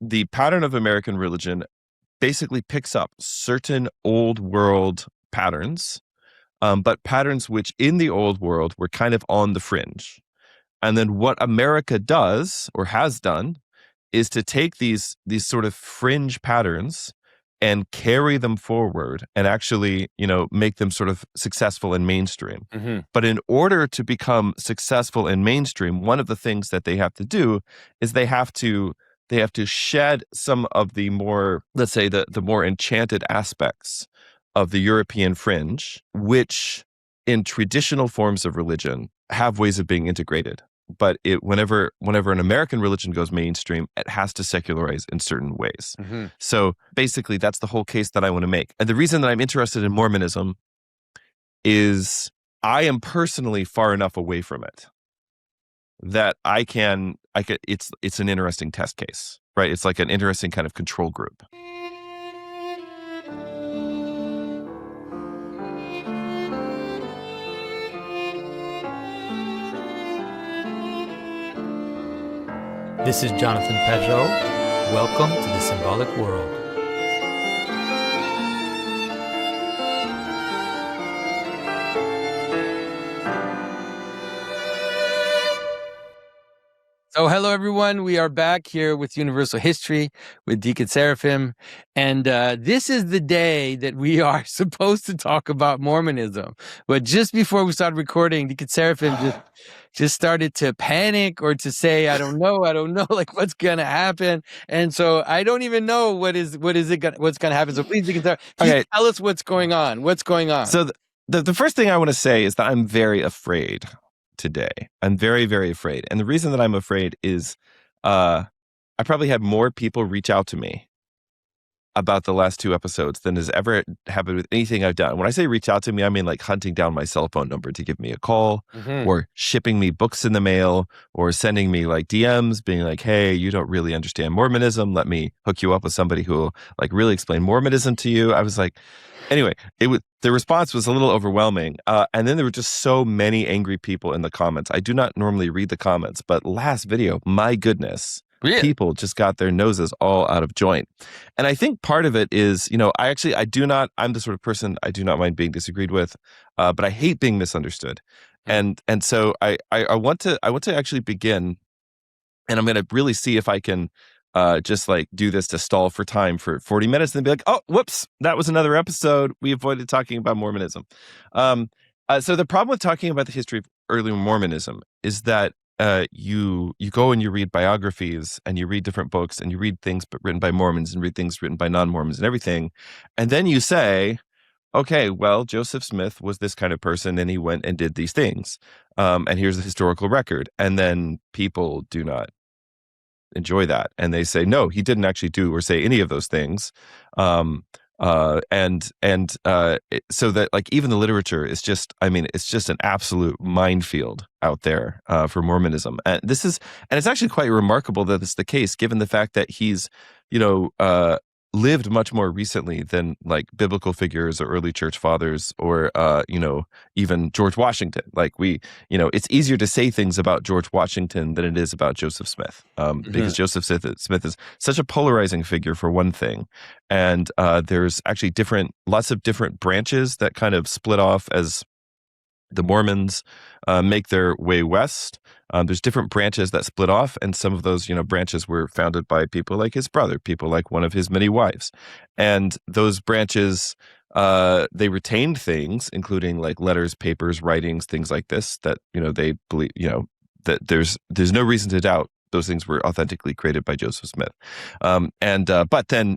the pattern of American religion basically picks up certain old world patterns, but patterns which in the old world were kind of on the fringe. And then what America does or has done is to take these sort of fringe patterns and carry them forward and actually, make them sort of successful in mainstream. Mm-hmm. But in order to become successful in mainstream, one of the things that they have to do is they have to shed some of the more, let's say, the more enchanted aspects of the European fringe, which in traditional forms of religion have ways of being integrated. But whenever an American religion goes mainstream, it has to secularize in certain ways. Mm-hmm. So basically, that's the whole case that I want to make. And the reason that I'm interested in Mormonism is I am personally far enough away from it that I can. It's an interesting test case, right? It's like an interesting kind of control group. This is Jonathan Pajot. Welcome to the Symbolic World. So hello, everyone. We are back here with Universal History with Deacon Seraphim. And this is the day that we are supposed to talk about Mormonism. But just before we started recording, Deacon Seraphim just started to panic or to say, I don't know, like what's going to happen. And so I don't even know what's going to happen. So please, Deacon Seraphim, tell us what's going on. What's going on? So the first thing I want to say is that I'm very afraid today. I'm very, very afraid. And the reason that I'm afraid is I probably had more people reach out to me about the last two episodes than has ever happened with anything I've done. When I say reach out to me, I mean like hunting down my cell phone number to give me a call, or shipping me books in the mail, or sending me like DMs being like, hey, you don't really understand Mormonism. Let me hook you up with somebody who will like really explain Mormonism to you. I was like, anyway, the response was a little overwhelming. And then there were just so many angry people in the comments. I do not normally read the comments, but last video, my goodness, people just got their noses all out of joint. And I think part of it is, I'm the sort of person, I do not mind being disagreed with, but I hate being misunderstood. And so I want to actually begin, and I'm going to really see if I can just like do this to stall for time for 40 minutes and then be like, oh, whoops, that was another episode. We avoided talking about Mormonism. So the problem with talking about the history of early Mormonism is that you go and you read biographies and you read different books and you read things written by Mormons and read things written by non-Mormons and everything. And then you say, okay, well, Joseph Smith was this kind of person and he went and did these things. And here's the historical record. And then people do not enjoy that. And they say, no, he didn't actually do or say any of those things. So that like even the literature is just, it's just an absolute minefield out there for Mormonism. And it's actually quite remarkable that it's the case, given the fact that he's, lived much more recently than like biblical figures or early church fathers or, even George Washington. Like it's easier to say things about George Washington than it is about Joseph Smith, because Joseph Smith is such a polarizing figure for one thing. And there's actually lots of different branches that kind of split off as the Mormons make their way west. There's different branches that split off, and some of those, branches were founded by people like his brother, people like one of his many wives. And those branches, they retained things, including like letters, papers, writings, things like this, that, they believe, that there's no reason to doubt those things were authentically created by Joseph Smith. But then,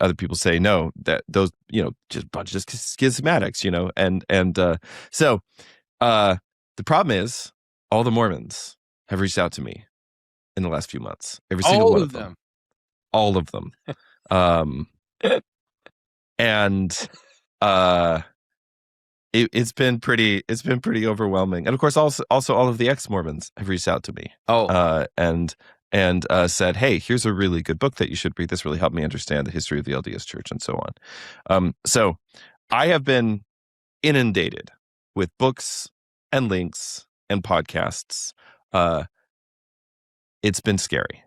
other people say no, that those, just a bunch of schismatics, so the problem is all the Mormons have reached out to me in the last few months. Every single one of them. All of them. It's been pretty overwhelming. And of course, also all of the ex-Mormons have reached out to me. And said, hey, here's a really good book that you should read. This really helped me understand the history of the LDS Church and so on. So I have been inundated with books and links and podcasts. It's been scary.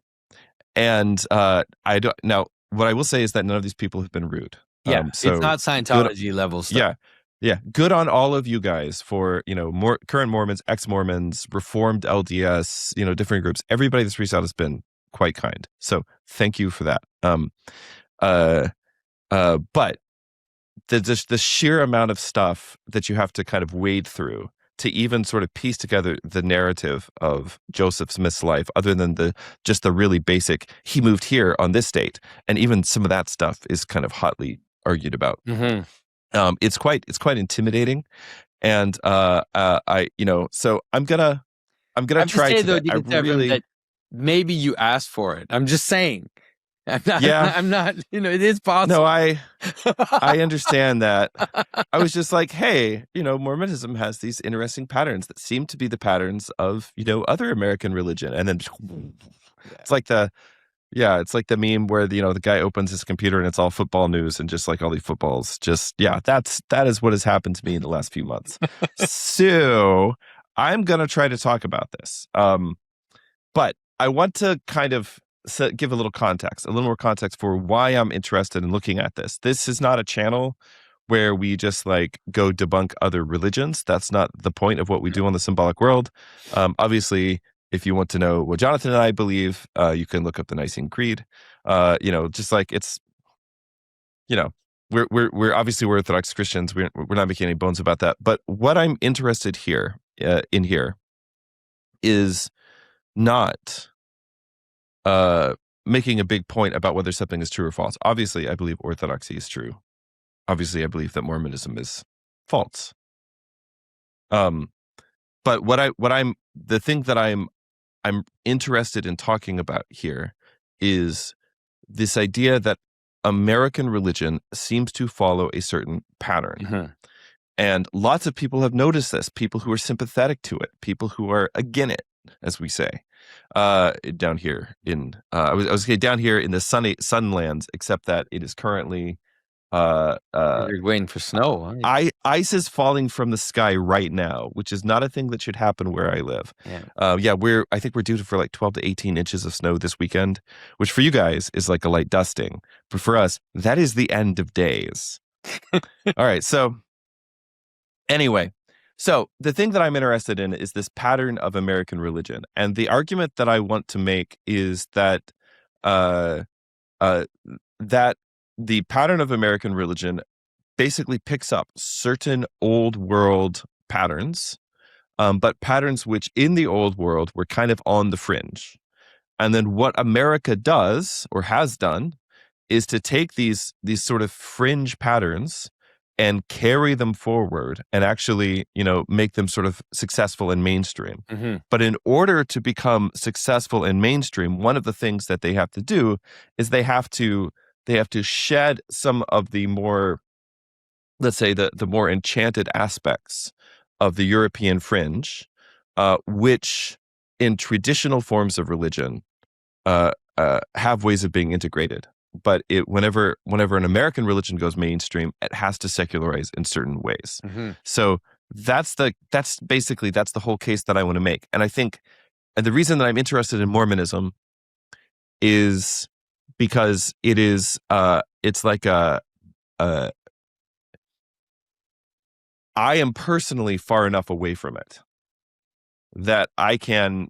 And I don't now. What I will say is that none of these people have been rude. Yeah, So it's not Scientology level stuff. yeah. Good on all of you guys for more current Mormons, ex-Mormons, Reformed LDS, different groups. Everybody that's reached out has been quite kind. So thank you for that. But the sheer amount of stuff that you have to kind of wade through to even sort of piece together the narrative of Joseph Smith's life, other than just the really basic, he moved here on this date, and even some of that stuff is kind of hotly argued about. It's quite intimidating, and so I'm gonna try say, to though, I really that maybe you asked for it. I'm just saying. I'm not. It is possible. No, I understand that. I was just like, hey, Mormonism has these interesting patterns that seem to be the patterns of other American religion, and then it's like the meme where the guy opens his computer and it's all football news and just like all these footballs. That is what has happened to me in the last few months. So I'm gonna try to talk about this, but I want to kind of give a little more context for why I'm interested in looking at this. This is not a channel where we just like go debunk other religions. That's not the point of what we do on the Symbolic World. Obviously, if you want to know what Jonathan and I believe, you can look up the Nicene Creed. Just like it's, we're obviously we're Orthodox Christians. We're not making any bones about that. But what I'm interested in here is not making a big point about whether something is true or false. Obviously, I believe Orthodoxy is true. Obviously, I believe that Mormonism is false. But the thing that I'm interested in talking about here is this idea that American religion seems to follow a certain pattern. And lots of people have noticed this, people who are sympathetic to it, people who are against it, as we say, down here in I was down here in the sunlands, except that it is currently you're waiting for snow. Ice is falling from the sky right now, which is not a thing that should happen where I live. I think we're due for like 12 to 18 inches of snow this weekend, which for you guys is like a light dusting, but for us that is the end of days. All right, so anyway, so the thing that I'm interested in is this pattern of American religion, and the argument that I want to make is that that the pattern of American religion basically picks up certain old world patterns, but patterns which in the old world were kind of on the fringe. And then what America does or has done is to take these sort of fringe patterns and carry them forward and actually, make them sort of successful and mainstream. But in order to become successful and mainstream, one of the things that they have to do is they have to shed some of the more, let's say, the more enchanted aspects of the European fringe, which in traditional forms of religion have ways of being integrated. But whenever an American religion goes mainstream, it has to secularize in certain ways. So that's the whole case that I want to make. And I think, and the reason that I'm interested in Mormonism is because it is it's like I am personally far enough away from it that I could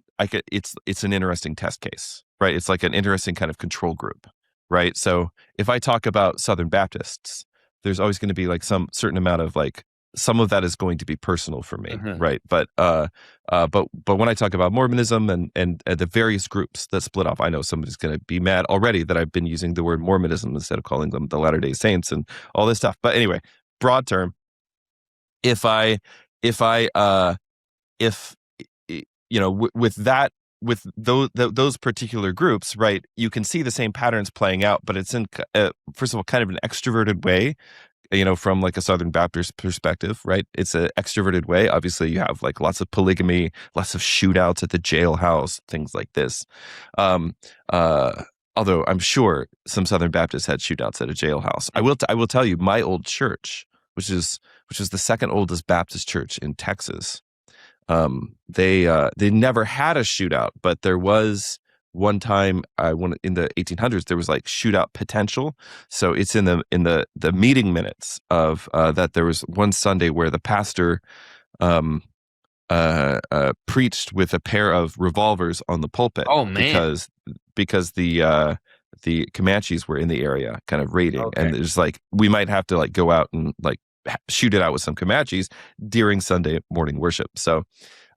it's an interesting test case, right? It's like an interesting kind of control group, right? So if I talk about Southern Baptists, there's always going to be like some certain amount of like, some of that is going to be personal for me, right? But when I talk about Mormonism and the various groups that split off, I know somebody's going to be mad already that I've been using the word Mormonism instead of calling them the Latter-day Saints and all this stuff. But anyway, broad term, with those particular groups, right, you can see the same patterns playing out, but it's in first of all kind of an extroverted way, from like a Southern Baptist perspective, right? It's an extroverted way. Obviously, you have like lots of polygamy, lots of shootouts at the jailhouse, things like this. Although I'm sure some Southern Baptists had shootouts at a jailhouse. I will tell you, my old church, which is the second oldest Baptist church in Texas, they never had a shootout, but there was one time in the 1800s there was like shootout potential. So it's in the meeting minutes of that there was one Sunday where the pastor preached with a pair of revolvers on the pulpit. Oh, man. because the Comanches were in the area kind of raiding, Okay. and it's like we might have to like go out and like shoot it out with some Comanches during Sunday morning worship. So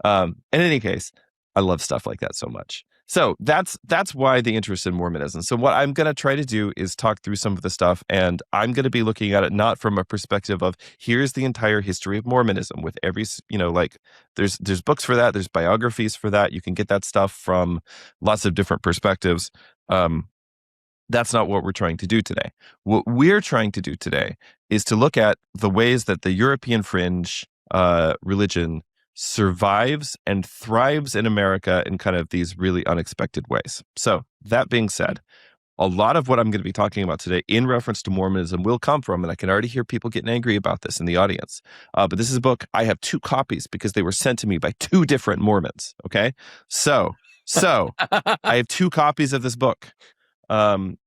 in any case, I love stuff like that so much. So that's why the interest in Mormonism. So what I'm going to try to do is talk through some of the stuff, and I'm going to be looking at it not from a perspective of here's the entire history of Mormonism with every, like there's books for that, there's biographies for that. You can get that stuff from lots of different perspectives. That's not what we're trying to do today. What we're trying to do today is to look at the ways that the European fringe religion survives and thrives in America in kind of these really unexpected ways. So that being said, a lot of what I'm going to be talking about today in reference to Mormonism will come from, and I can already hear people getting angry about this in the audience, but this is a book. I have 2 copies because they were sent to me by 2 different Mormons. Okay. So I have 2 copies of this book.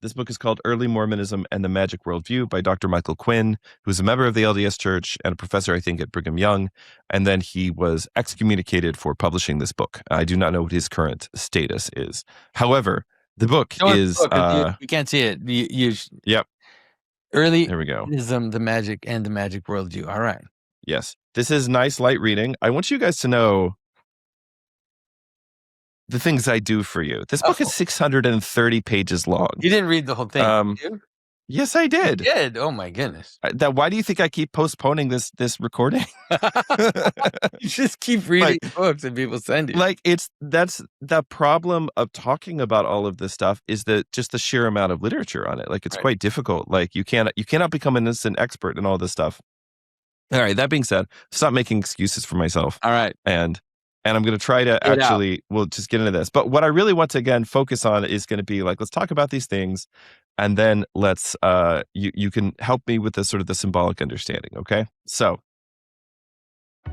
This book is called Early Mormonism and the Magic Worldview by Dr. Michael Quinn, who's a member of the LDS Church and a professor, I think, at Brigham Young. And then he was excommunicated for publishing this book. I do not know what his current status is. However, the book is... you can't see it. Yep. Early There we go. Mormonism, the Magic and the Magic Worldview. All right. Yes. This is nice, light reading. I want you guys to know the things I do for you. This book is 630 pages long. You didn't read the whole thing, did you? Yes, I did. You did? Oh, my goodness. Why do you think I keep postponing this recording? You just keep reading books and people send you. Like that's the problem of talking about all of this stuff is just the sheer amount of literature on it. Like it's quite difficult. Like you cannot become an instant expert in all this stuff. All right. That being said, stop making excuses for myself. All right. And I'm going to try to we'll just get into this. But what I really want to, again, focus on is going to be like, let's talk about these things. And then let's, you can help me with the sort of the symbolic understanding. Okay. So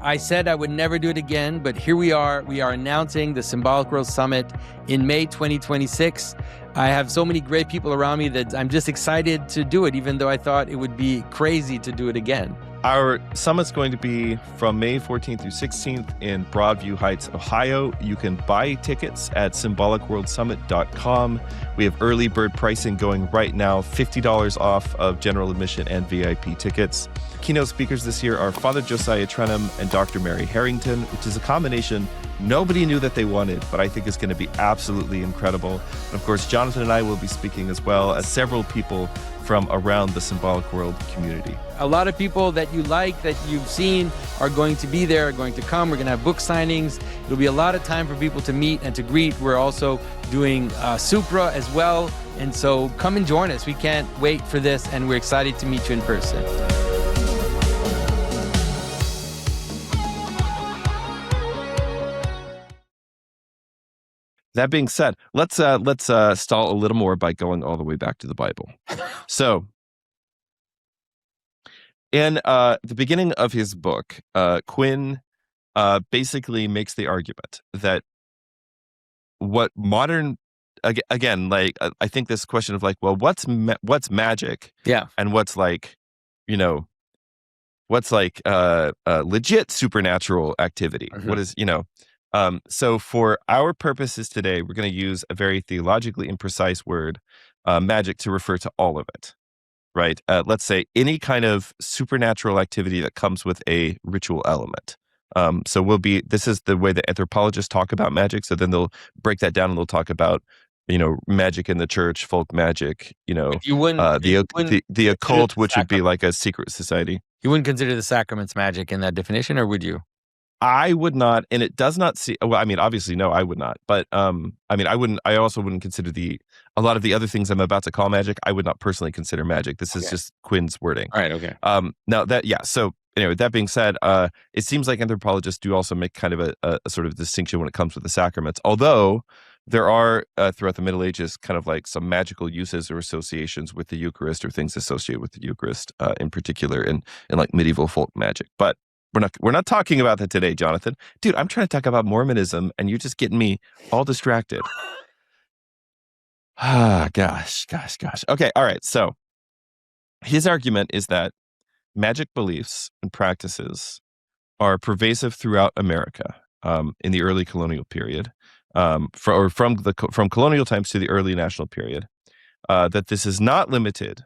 I said I would never do it again, but here we are. We are announcing the Symbolic World Summit in May 2026. I have so many great people around me that I'm just excited to do it, even though I thought it would be crazy to do it again. Our summit's going to be from May 14th through 16th in Broadview Heights, Ohio. You can buy tickets at symbolicworldsummit.com. We have early bird pricing going right now, $50 off of general admission and VIP tickets. Keynote speakers this year are Father Josiah Trenum and Dr. Mary Harrington, which is a combination nobody knew that they wanted, but I think is going to be absolutely incredible. And of course, Jonathan and I will be speaking as well as several people from around the Symbolic World community. A lot of people that you like, that you've seen, are going to be there, are going to come. We're going to have book signings. It'll be a lot of time for people to meet and to greet. We're also doing Supra as well. And so come and join us. We can't wait for this, and we're excited to meet you in person. That being said, let's stall a little more by going all the way back to the Bible. So, in the beginning of his book, Quinn basically makes the argument that what modern, again, like I think this question of like, well, what's magic? Yeah, and what's like, what's like legit supernatural activity? Mm-hmm. What is, so for our purposes today, we're going to use a very theologically imprecise word, magic, to refer to all of it, right? Let's say any kind of supernatural activity that comes with a ritual element. So this is the way that anthropologists talk about magic. So then they'll break that down and they'll talk about, magic in the church, folk magic, the occult, which would be like a secret society. You wouldn't consider the sacraments magic in that definition, or would you? I would not, and it does not see. Well, I mean, obviously, no, I would not. But I mean, I wouldn't. I also wouldn't consider a lot of the other things I'm about to call magic. I would not personally consider magic. This is just Quinn's wording. All right. Okay. Now so anyway, that being said, it seems like anthropologists do also make kind of a sort of distinction when it comes with the sacraments. Although there are throughout the Middle Ages kind of like some magical uses or associations with the Eucharist or things associated with the Eucharist, in particular in like medieval folk magic, but. We're not talking about that today, Jonathan. Dude, I'm trying to talk about Mormonism, and you're just getting me all distracted. Gosh. Okay, all right. So his argument is that magic beliefs and practices are pervasive throughout America in the early colonial period, from colonial times to the early national period. That this is not limited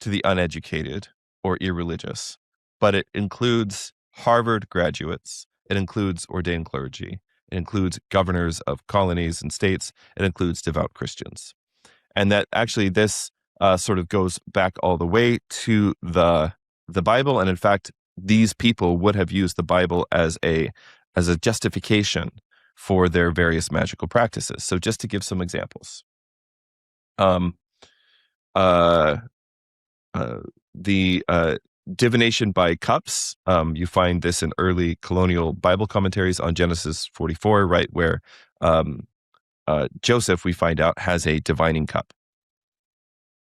to the uneducated or irreligious, but it includes Harvard graduates, it includes ordained clergy, it includes governors of colonies and states, it includes devout Christians. And that actually this sort of goes back all the way to the Bible. And in fact, these people would have used the Bible as a justification for their various magical practices. So just to give some examples, the divination by cups, you find this in early colonial Bible commentaries on Genesis 44, right, where Joseph, we find out, has a divining cup.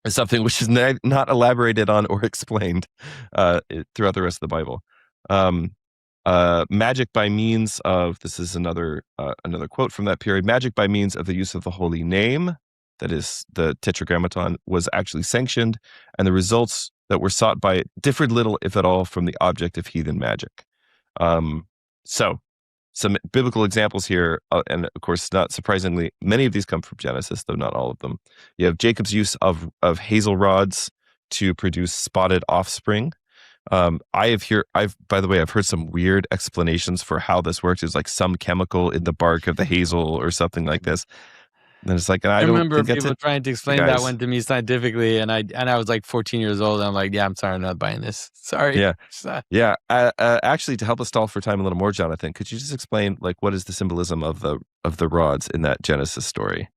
It's something which is not elaborated on or explained throughout the rest of the Bible. Magic by means of, this is another quote from that period, magic by means of the use of the holy name, that is the tetragrammaton, was actually sanctioned, and the results that were sought by it differed little, if at all, from the object of heathen magic. So some biblical examples here, and of course, not surprisingly, many of these come from Genesis, though not all of them. You have Jacob's use of hazel rods to produce spotted offspring. I've heard some weird explanations for how this works. It's like some chemical in the bark of the hazel or something like this. And it's like, and I remember don't think people trying to explain that one to me scientifically, and I was like 14 years old, and I'm like, yeah, I'm sorry, I'm not buying this. Sorry. Yeah. Actually, to help us stall for time a little more, Jonathan, could you just explain, like, what is the symbolism of the rods in that Genesis story?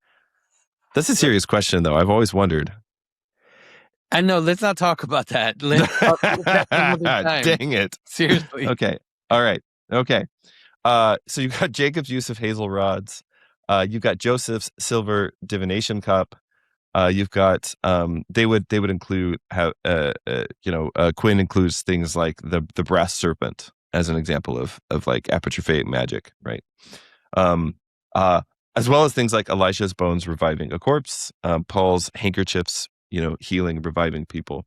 That's a serious question, though. I've always wondered. I know. Let's not talk about that. Let's talk about that another time. Dang it. Seriously. Okay. All right. Okay. So you've got Jacob's use of hazel rods. You've got Joseph's silver divination cup. You've got they would include Quinn includes things like the brass serpent as an example of like apotropaic magic, right? As well as things like Elisha's bones reviving a corpse, Paul's handkerchiefs, healing, reviving people,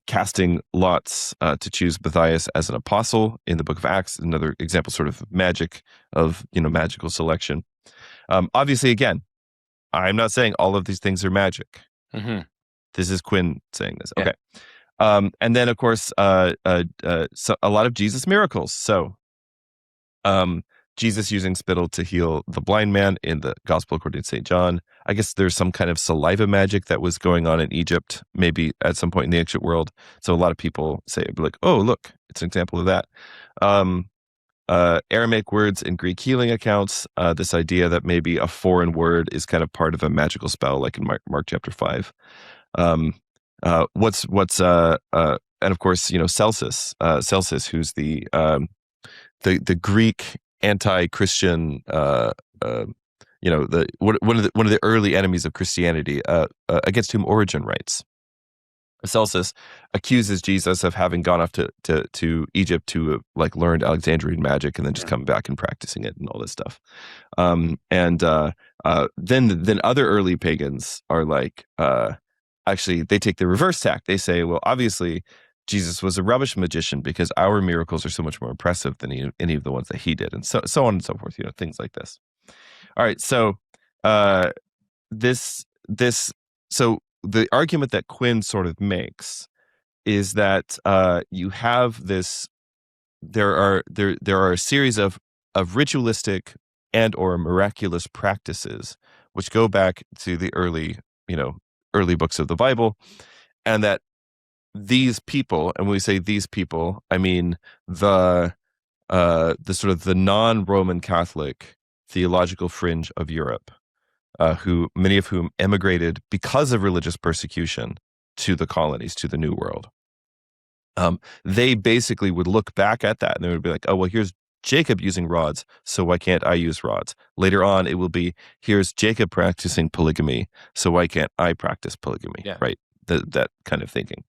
casting lots to choose Matthias as an apostle in the book of Acts, another example sort of magic of, magical selection. Obviously, again, I'm not saying all of these things are magic. Mm-hmm. This is Quinn saying this. Okay. And then, of course, so a lot of Jesus miracles. So Jesus using spittle to heal the blind man in the Gospel according to St. John. I guess there's some kind of saliva magic that was going on in Egypt, maybe at some point in the ancient world. So a lot of people say, like, oh, look, it's an example of that. Aramaic words in Greek healing accounts, this idea that maybe a foreign word is kind of part of a magical spell, like in Mark chapter 5. And of course, Celsus, who's the Greek anti-Christian, one of the early enemies of Christianity, against whom Origen writes. Celsus accuses Jesus of having gone off to Egypt to like learned Alexandrian magic and then just come back and practicing it and all this stuff. Then other early pagans are like, actually, they take the reverse tack. They say, well, obviously, Jesus was a rubbish magician because our miracles are so much more impressive than any of the ones that he did, and so on and so forth. Things like this. All right, so so the argument that Quinn sort of makes is that you have this. There are a series of ritualistic and or miraculous practices which go back to the early books of the Bible, and that these people, and when we say these people, I mean the sort of the non-Roman Catholic theological fringe of Europe, many of whom emigrated because of religious persecution to the colonies, to the New World. They basically would look back at that and they would be like, oh, well, here's Jacob using rods, so why can't I use rods? Later on, it will be, here's Jacob practicing polygamy, so why can't I practice polygamy? Yeah. Right? That kind of thinking.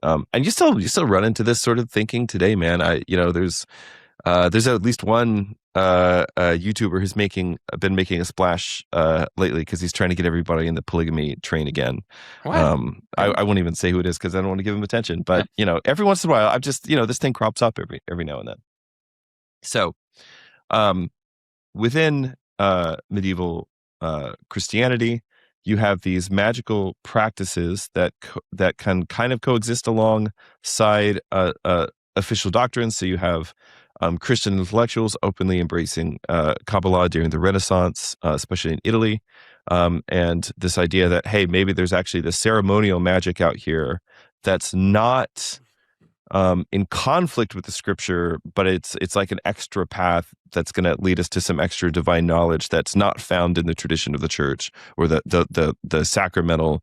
And you still run into this sort of thinking today, man. There's There's at least one YouTuber who's been making a splash lately because he's trying to get everybody in the polygamy train again. What? I won't even say who it is because I don't want to give him attention. But every once in a while, I've just this thing crops up every now and then. So, within medieval Christianity, you have these magical practices that can kind of coexist alongside official doctrines. So you have Christian intellectuals openly embracing Kabbalah during the Renaissance, especially in Italy, and this idea that, hey, maybe there's actually this ceremonial magic out here that's not in conflict with the scripture, but it's like an extra path that's going to lead us to some extra divine knowledge that's not found in the tradition of the church or the sacramental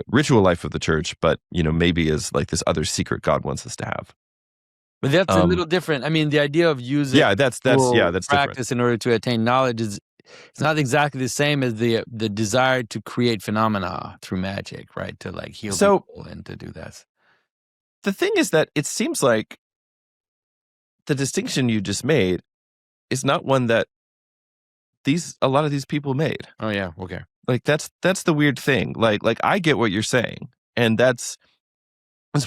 ritual life of the church, but maybe is like this other secret God wants us to have. But that's a little different. I mean, the idea of using that's practice different in order to attain knowledge it's not exactly the same as the desire to create phenomena through magic, right? To like heal people and to do that. The thing is that it seems like the distinction you just made is not one that a lot of these people made. Oh yeah, okay. Like that's the weird thing. Like I get what you're saying, and it's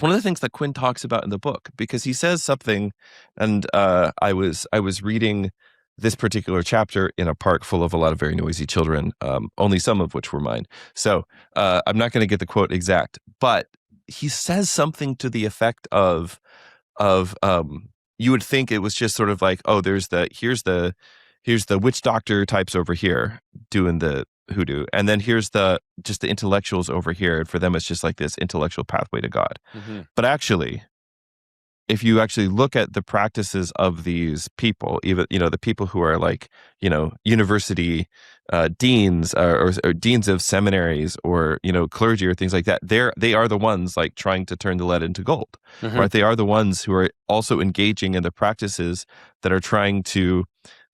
one of the things that Quinn talks about in the book, because he says something, and I was reading this particular chapter in a park full of a lot of very noisy children, only some of which were mine. So I'm not going to get the quote exact, but he says something to the effect of you would think it was just sort of like, oh, here's the witch doctor types over here doing the hoodoo, and then here's just the intellectuals over here, and for them it's just like this intellectual pathway to God. Mm-hmm. But actually, if you actually look at the practices of these people, even the people who are like university deans or deans of seminaries or clergy or things like that, they are the ones like trying to turn the lead into gold, mm-hmm. right? They are the ones who are also engaging in the practices that are trying to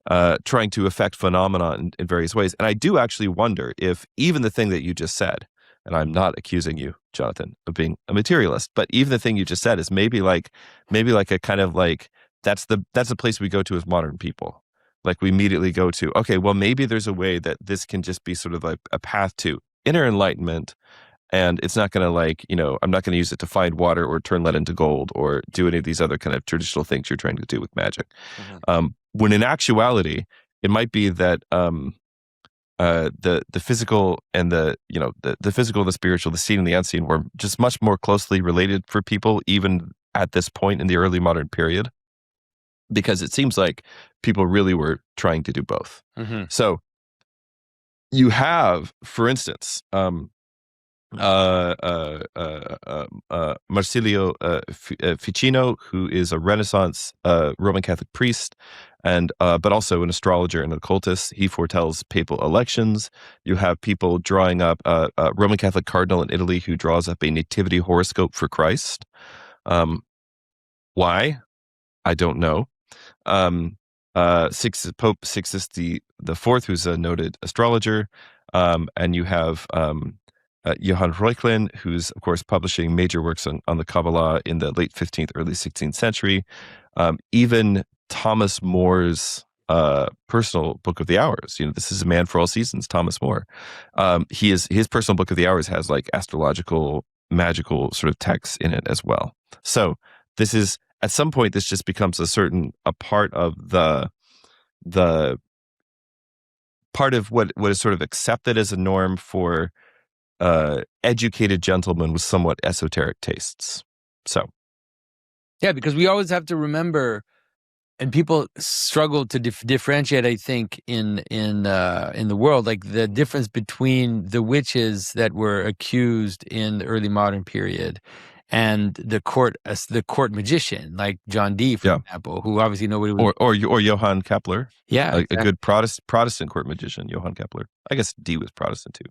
affect phenomena in various ways. And I do actually wonder if even the thing that you just said, and I'm not accusing you, Jonathan, of being a materialist, but even the thing you just said is maybe like a kind of like that's the place we go to as modern people. Like we immediately go to, okay, well, maybe there's a way that this can just be sort of like a path to inner enlightenment, and it's not going to like, I'm not going to use it to find water or turn lead into gold or do any of these other kind of traditional things you're trying to do with magic. Mm-hmm. When in actuality, it might be that the physical and the physical, the spiritual, the seen and the unseen were just much more closely related for people, even at this point in the early modern period, because it seems like people really were trying to do both. Mm-hmm. So you have, for instance, Marsilio Ficino, who is a Renaissance Roman Catholic priest, and but also an astrologer and an occultist. He foretells papal elections. You have people drawing up a Roman Catholic cardinal in Italy who draws up a nativity horoscope for Christ. Why? I don't know. Pope Sixtus the Fourth, who's a noted astrologer, and you have Johann Rohlin, who's of course publishing major works on the Kabbalah in the late 15th, early 16th century. Even Thomas More's personal Book of the Hours. This is a man for all seasons, Thomas More. His personal Book of the Hours has like astrological, magical sort of texts in it as well. So this is, at some point, this just becomes a part of the part of what is sort of accepted as a norm for educated gentlemen with somewhat esoteric tastes. So, yeah, because we always have to remember, and people struggle to differentiate, I think, in the world, like the difference between the witches that were accused in the early modern period and the court magician, like John Dee, for example, who obviously nobody would... or Johann Kepler, exactly. A good Protestant court magician, Johann Kepler. I guess Dee was Protestant too.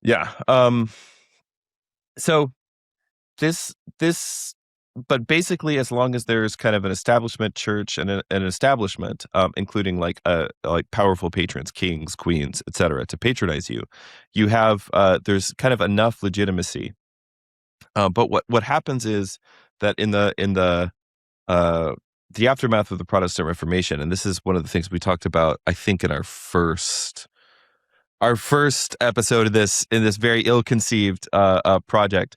Yeah. So this, but basically, as long as there's kind of an establishment church and an establishment, including like powerful patrons, kings, queens, etc., to patronize you, you have there's kind of enough legitimacy. But what happens is that in the the aftermath of the Protestant Reformation, and this is one of the things we talked about, I think, in our first episode of this, in this very ill-conceived project.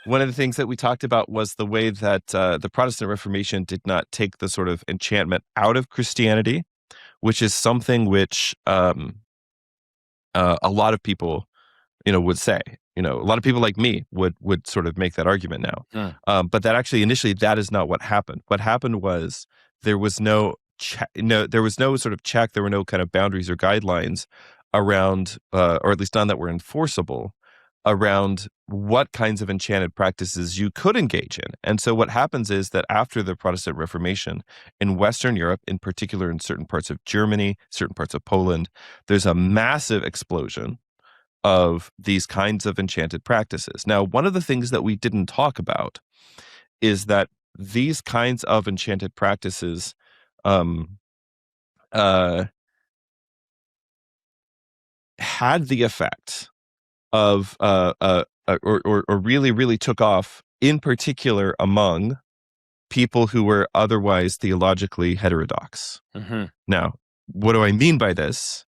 One of the things that we talked about was the way that the Protestant Reformation did not take the sort of enchantment out of Christianity, which is something which a lot of people, would say. A lot of people like me would sort of make that argument now. But that actually initially that is not what happened. What happened was there was no sort of check. There were no kind of boundaries or guidelines around, or at least none that were enforceable, around what kinds of enchanted practices you could engage in. And so what happens is that after the Protestant Reformation in Western Europe, in particular in certain parts of Germany, certain parts of Poland, there's a massive explosion of these kinds of enchanted practices. Now, one of the things that we didn't talk about is that these kinds of enchanted practices had the effect of or really, really took off, in particular among people who were otherwise theologically heterodox. Mm-hmm. Now, what do I mean by this?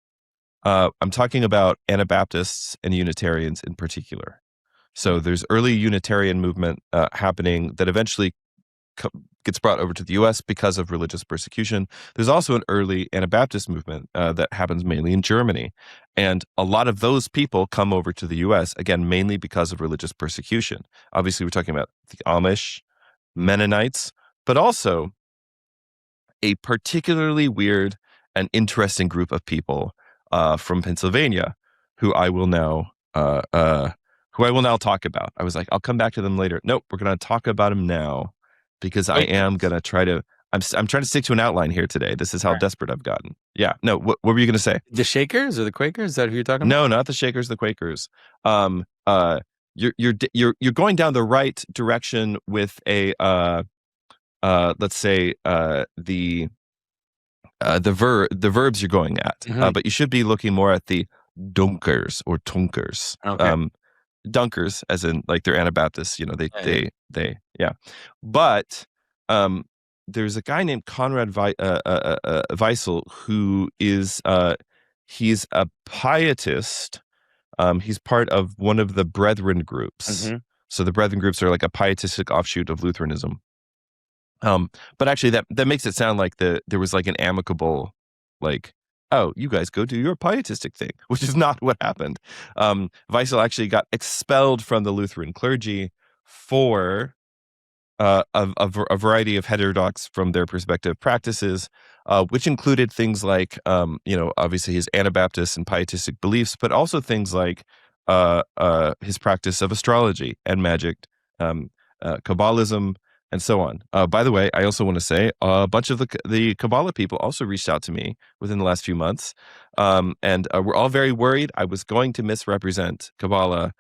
I'm talking about Anabaptists and Unitarians in particular. So there's early Unitarian movement happening that eventually gets brought over to the U.S. because of religious persecution. There's also an early Anabaptist movement that happens mainly in Germany. And a lot of those people come over to the U.S., again, mainly because of religious persecution. Obviously, we're talking about the Amish, Mennonites, but also a particularly weird and interesting group of people from Pennsylvania who I will now talk about. I was like, I'll come back to them later. Nope, we're going to talk about them now, because I am going to try to, I'm trying to stick to an outline here today. This is how desperate I've gotten. Yeah. No, what were you going to say? The Shakers or the Quakers? Is that who you're talking about? No, not the Shakers, the Quakers. You're going down the right direction with a, let's say, the verbs you're going at, but you should be looking more at the dunkers or tunkers. Okay. Dunkers, as in like they're Anabaptists, yeah. But there's a guy named Conrad Weissel who is he's a pietist. He's part of one of the Brethren groups. Mm-hmm. So the Brethren groups are like a pietistic offshoot of Lutheranism. But actually that makes it sound like there was like an amicable, like, oh, you guys go do your pietistic thing, which is not what happened. Weissel actually got expelled from the Lutheran clergy for a variety of heterodox, from their perspective, practices, which included things like, obviously his Anabaptist and pietistic beliefs, but also things like his practice of astrology and magic, Kabbalism, and so on. By the way, I also want to say a bunch of the Kabbalah people also reached out to me within the last few months, and we're all very worried I was going to misrepresent Kabbalah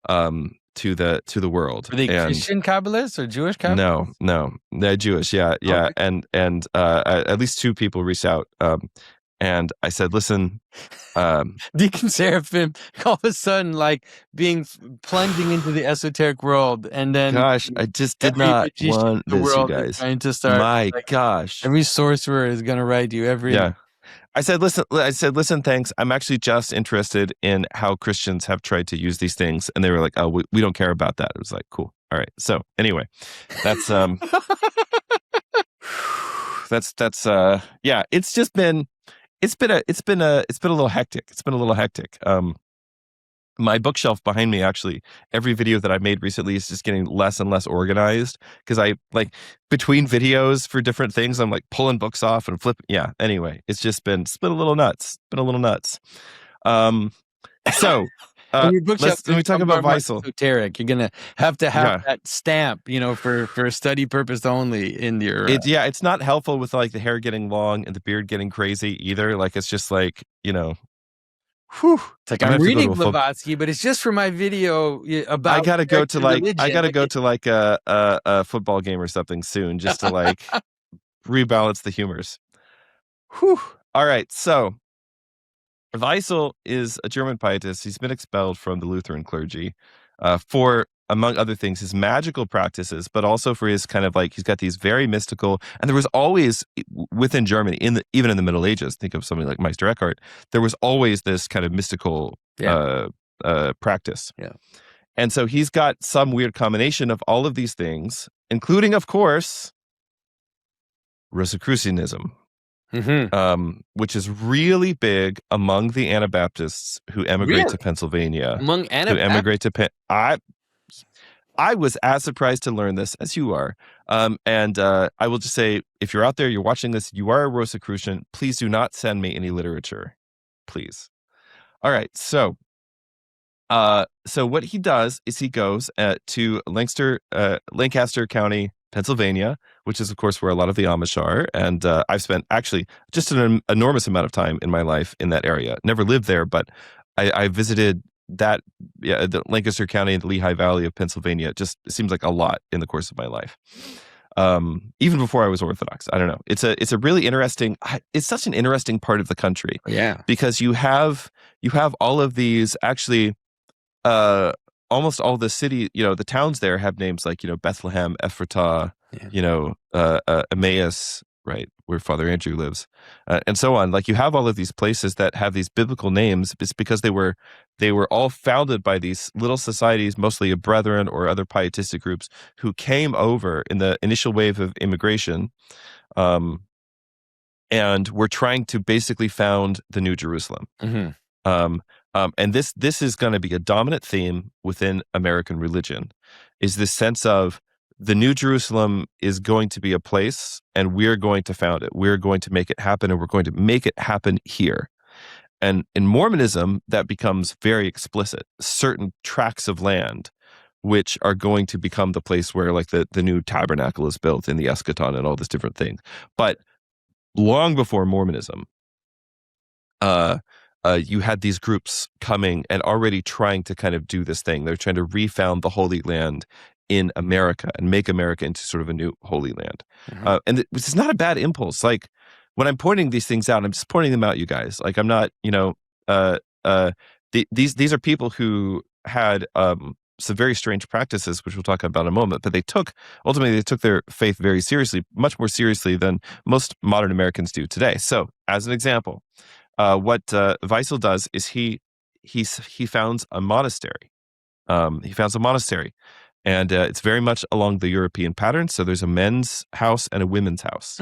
to the world. Are they Christian Kabbalists or Jewish Kabbalists? No, they're Jewish. Yeah. Okay. And at least two people reached out, and I said, listen, Deacon Seraphim, all of a sudden, like plunging into the esoteric world, and then gosh, I just did not want this, you guys. Trying to start, my gosh, every sorcerer is going to write you every. Yeah. I said, listen, thanks. I'm actually just interested in how Christians have tried to use these things. And they were like, oh, we don't care about that. It was like, cool. All right. So anyway, that's, yeah, it's been a little hectic. It's been a little hectic. My bookshelf behind me, actually, every video that I've made recently is just getting less and less organized, because I like between videos for different things, I'm like pulling books off and flipping. Yeah. Anyway, it's been a little nuts. So let me talk about Weissel. Esoteric. You're gonna have that stamp, for study purpose only in your. It's not helpful with like the hair getting long and the beard getting crazy either. Like it's just like whew. It's like I'm reading Blavatsky, but it's just for my video about. I gotta go to like a football game or something soon, just to like rebalance the humors. Whew. All right, so Weissel is a German pietist. He's been expelled from the Lutheran clergy for among other things, his magical practices, but also for his kind of like, he's got these very mystical, and there was always within Germany, even in the Middle Ages, think of something like Meister Eckhart, there was always this kind of mystical practice. Yeah. And so he's got some weird combination of all of these things, including, of course, Rosicrucianism, which is really big among the Anabaptists who emigrate to Pennsylvania. Among Anabaptists? Who emigrate to I was as surprised to learn this as you are. And I will just say, if you're out there, you're watching this, you are a Rosicrucian, please do not send me any literature. Please. All right. So what he does is he goes to Lancaster County, Pennsylvania, which is, of course, where a lot of the Amish are. And I've spent actually just an enormous amount of time in my life in that area. Never lived there, but I visited the Lancaster County and the Lehigh Valley of Pennsylvania. It just seems like a lot in the course of my life. Even before I was Orthodox. I don't know. It's a really interesting, it's such an interesting part of the country. Yeah. Because you have all of these, actually, almost all the city, the towns there have names like, Bethlehem, Ephrata, Emmaus, right, where Father Andrew lives, and so on. Like, you have all of these places that have these biblical names. It's because they were all founded by these little societies, mostly of brethren or other pietistic groups who came over in the initial wave of immigration, and were trying to basically found the New Jerusalem. And this is going to be a dominant theme within American religion, is this sense of the New Jerusalem is going to be a place, and we're going to found it. We're going to make it happen, and we're going to make it happen here. And in Mormonism, that becomes very explicit. Certain tracts of land, which are going to become the place where, like, the new tabernacle is built in the eschaton and all these different things. But long before Mormonism, you had these groups coming and already trying to kind of do this thing. They're trying to refound the Holy Land in America and make America into sort of a new Holy Land. And this is not a bad impulse. Like, when I'm pointing these things out, I'm just pointing them out, you guys. Like, I'm not, these are people who had some very strange practices, which we'll talk about in a moment, but ultimately they took their faith very seriously, much more seriously than most modern Americans do today. So, as an example, what Weissel does is he founds a monastery. And it's very much along the European pattern. So there's a men's house and a women's house.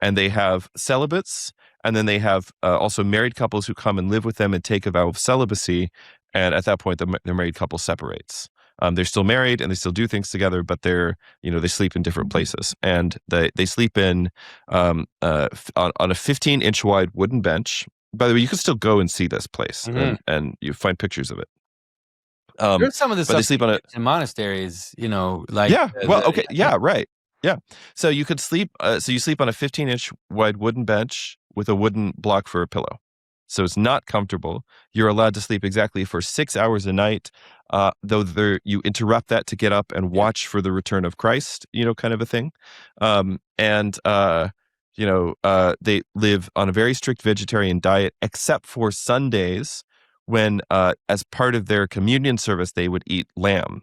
And they have celibates, and then they have also married couples who come and live with them and take a vow of celibacy. And at that point, the married couple separates. They're still married and they still do things together, but they sleep in different places. And they sleep in on a 15-inch wide wooden bench. By the way, you can still go and see this place, and you find pictures of it. There's some of the stuff they sleep on in monasteries, like right. Yeah. So you could sleep. So you sleep on a 15-inch wide wooden bench with a wooden block for a pillow. So it's not comfortable. You're allowed to sleep exactly for 6 hours a night, though you interrupt that to get up and watch for the return of Christ, kind of a thing. They live on a very strict vegetarian diet, except for Sundays, when as part of their communion service, they would eat lamb.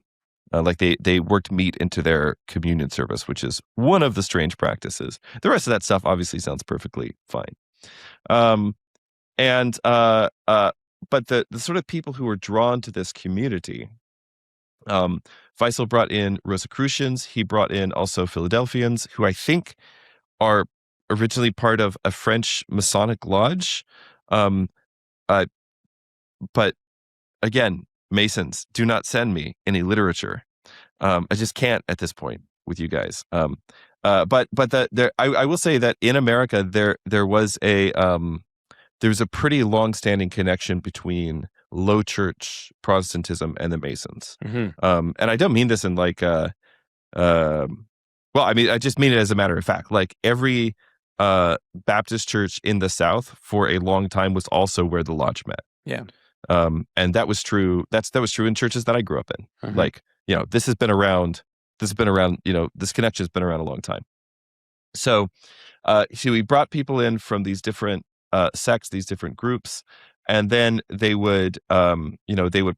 Like they worked meat into their communion service, which is one of the strange practices. The rest of that stuff obviously sounds perfectly fine. But the sort of people who were drawn to this community, Weissel brought in Rosicrucians. He brought in also Philadelphians, who I think are originally part of a French Masonic lodge. But again, Masons, do not send me any literature. I just can't at this point with you guys. I will say that in America there was a pretty long-standing connection between low church Protestantism and the Masons. And I don't mean this in like I just mean it as a matter of fact. Like, every Baptist church in the South for a long time was also where the lodge met. Yeah. And that was true. That was true in churches that I grew up in. Like, this has been around. This connection has been around a long time. So he brought people in from these different sects, these different groups, and then they would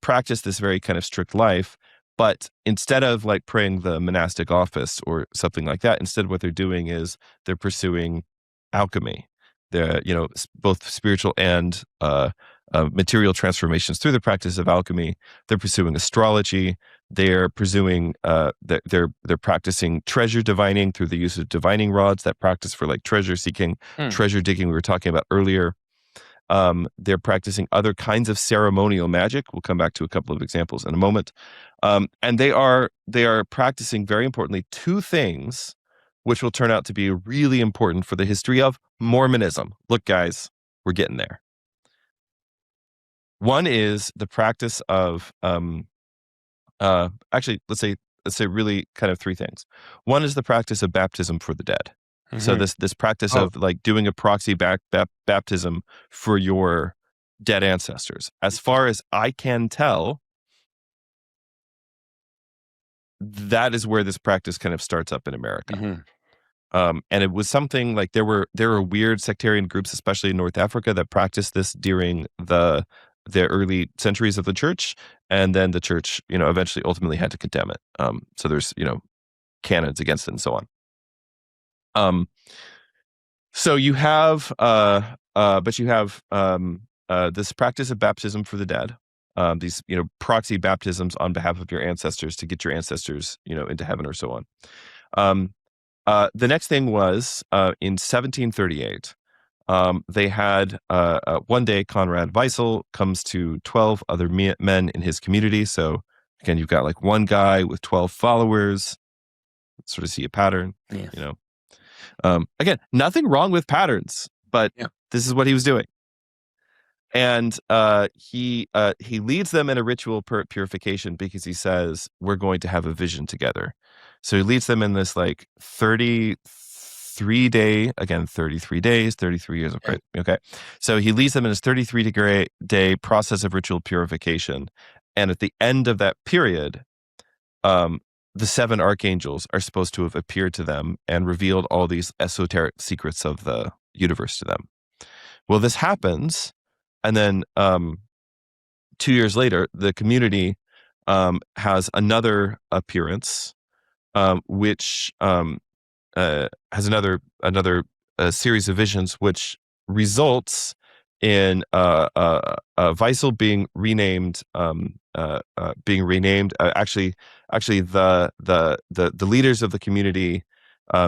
practice this very kind of strict life. But instead of like praying the monastic office or something like that, instead what they're doing is they're pursuing alchemy. They're, both spiritual and material transformations through the practice of alchemy. They're pursuing astrology. They're pursuing they're practicing treasure divining through the use of divining rods, that practice for like treasure seeking, treasure digging we were talking about earlier. They're practicing other kinds of ceremonial magic. We'll come back to a couple of examples in a moment. And they are practicing, very importantly, two things which will turn out to be really important for the history of Mormonism. Look, guys, we're getting there. One is the practice of actually, let's say really kind of three things. One is the practice of baptism for the dead. Mm-hmm. So this practice of like doing a proxy baptism for your dead ancestors. As far as I can tell, that is where this practice kind of starts up in America. Mm-hmm. And it was something like there were weird sectarian groups, especially in North Africa, that practiced this during the early centuries of the church, and then the church, eventually ultimately had to condemn it. So there's, canons against it and so on. So you have, but you have this practice of baptism for the dead, these, proxy baptisms on behalf of your ancestors to get your ancestors, into heaven or so on. The next thing was in 1738. They had one day Conrad Weissel comes to 12 other men in his community. So again, you've got like one guy with 12 followers. Sort of see a pattern, Again, nothing wrong with patterns, but this is what he was doing. And he leads them in a ritual purification because he says, we're going to have a vision together. So he leads them in this like 33 days, 33 years of prayer. Okay. So he leads them in his 33-day process of ritual purification. And at the end of that period, the 7 archangels are supposed to have appeared to them and revealed all these esoteric secrets of the universe to them. Well, this happens. And then 2 years later, the community has another appearance, which has another series of visions, which results in Weissel being renamed. Actually, the leaders of the community,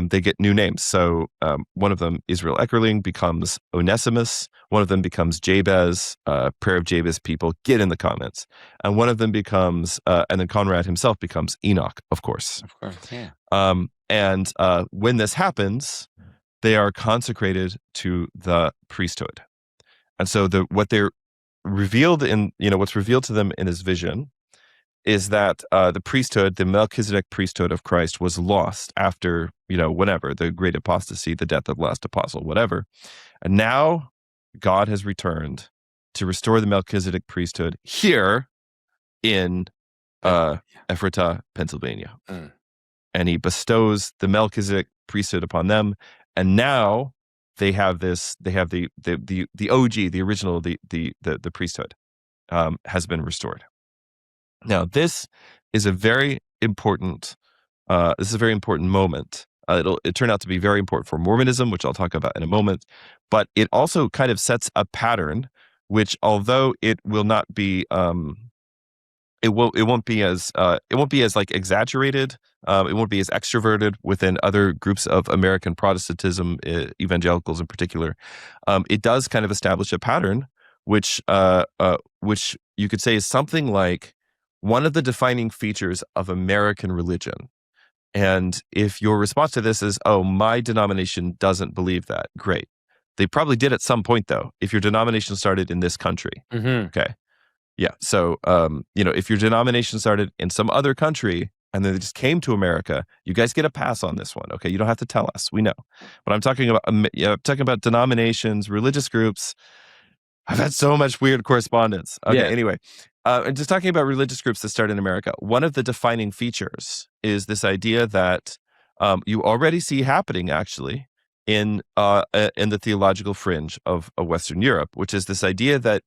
they get new names. So one of them, Israel Eckerling, becomes Onesimus. One of them becomes Jabez. Prayer of Jabez people, get in the comments. And one of them becomes, and then Conrad himself becomes Enoch, of course. Of course, yeah. And when this happens, they are consecrated to the priesthood. And so what's revealed to them in his vision is that the priesthood, the Melchizedek priesthood of Christ, was lost after, whenever, the great apostasy, the death of the last apostle, whatever. And now God has returned to restore the Melchizedek priesthood here in Ephrata, Pennsylvania. Mm. And he bestows the Melchizedek priesthood upon them. And now they have the OG, the original, the priesthood has been restored. Now, this is a very important moment. It turned out to be very important for Mormonism, which I'll talk about in a moment. But it also kind of sets a pattern, which, although it will not be, it won't be as like exaggerated. It won't be as extroverted within other groups of American Protestantism, evangelicals in particular. It does kind of establish a pattern, which you could say is something like one of the defining features of American religion. And if your response to this is, oh, my denomination doesn't believe that, great. They probably did at some point, though, if your denomination started in this country. Mm-hmm. Okay. Yeah. So, if your denomination started in some other country and then they just came to America, you guys get a pass on this one. Okay. You don't have to tell us. We know. But I'm talking about denominations, religious groups. I've had so much weird correspondence. Okay. Yeah. Anyway, and just talking about religious groups that start in America, one of the defining features is this idea that you already see happening actually in the theological fringe of Western Europe, which is this idea that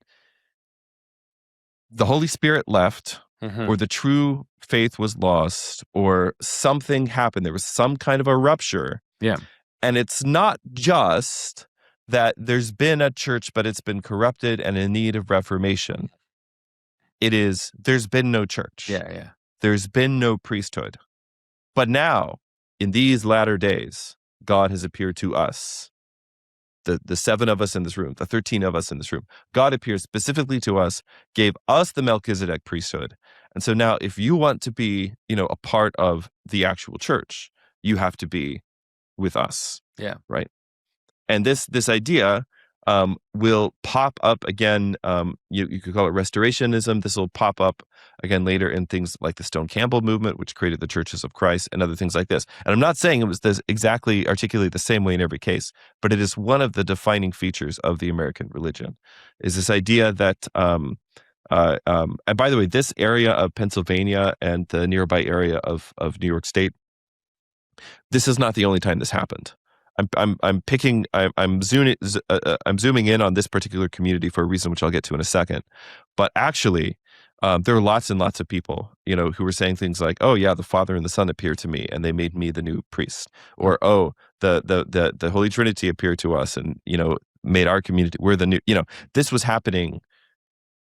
the Holy Spirit left Mhm. or the true faith was lost, or something happened. There was some kind of a rupture. Yeah. And it's not just that there's been a church, but it's been corrupted and in need of reformation. It is, there's been no church. Yeah. There's been no priesthood. But now, in these latter days, God has appeared to us, the 7 of us in this room, the 13 of us in this room. God appeared specifically to us, gave us the Melchizedek priesthood. And so now, if you want to be, a part of the actual church, you have to be with us. Yeah. Right. And this idea will pop up again. You could call it restorationism. This will pop up again later in things like the Stone Campbell movement, which created the Churches of Christ and other things like this. And I'm not saying it was exactly articulated the same way in every case, but it is one of the defining features of the American religion, is this idea that, and by the way, this area of Pennsylvania and the nearby area of New York State, this is not the only time this happened. I'm zooming in on this particular community for a reason which I'll get to in a second. But actually, there are lots and lots of people, who were saying things like, "Oh yeah, the Father and the Son appeared to me, and they made me the new priest," or "Oh, the Holy Trinity appeared to us, and made our community. We're the new." This was happening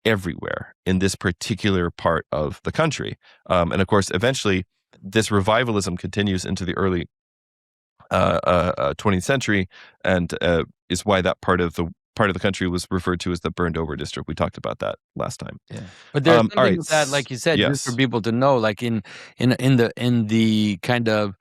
everywhere in this particular part of the country, and of course, eventually, this revivalism continues into the early 20th century, and is why that part of the country was referred to as the burned over district. We talked about that last time. Yeah. But there's something all right. with that, like you said, Yes. just for people to know, like in the kind of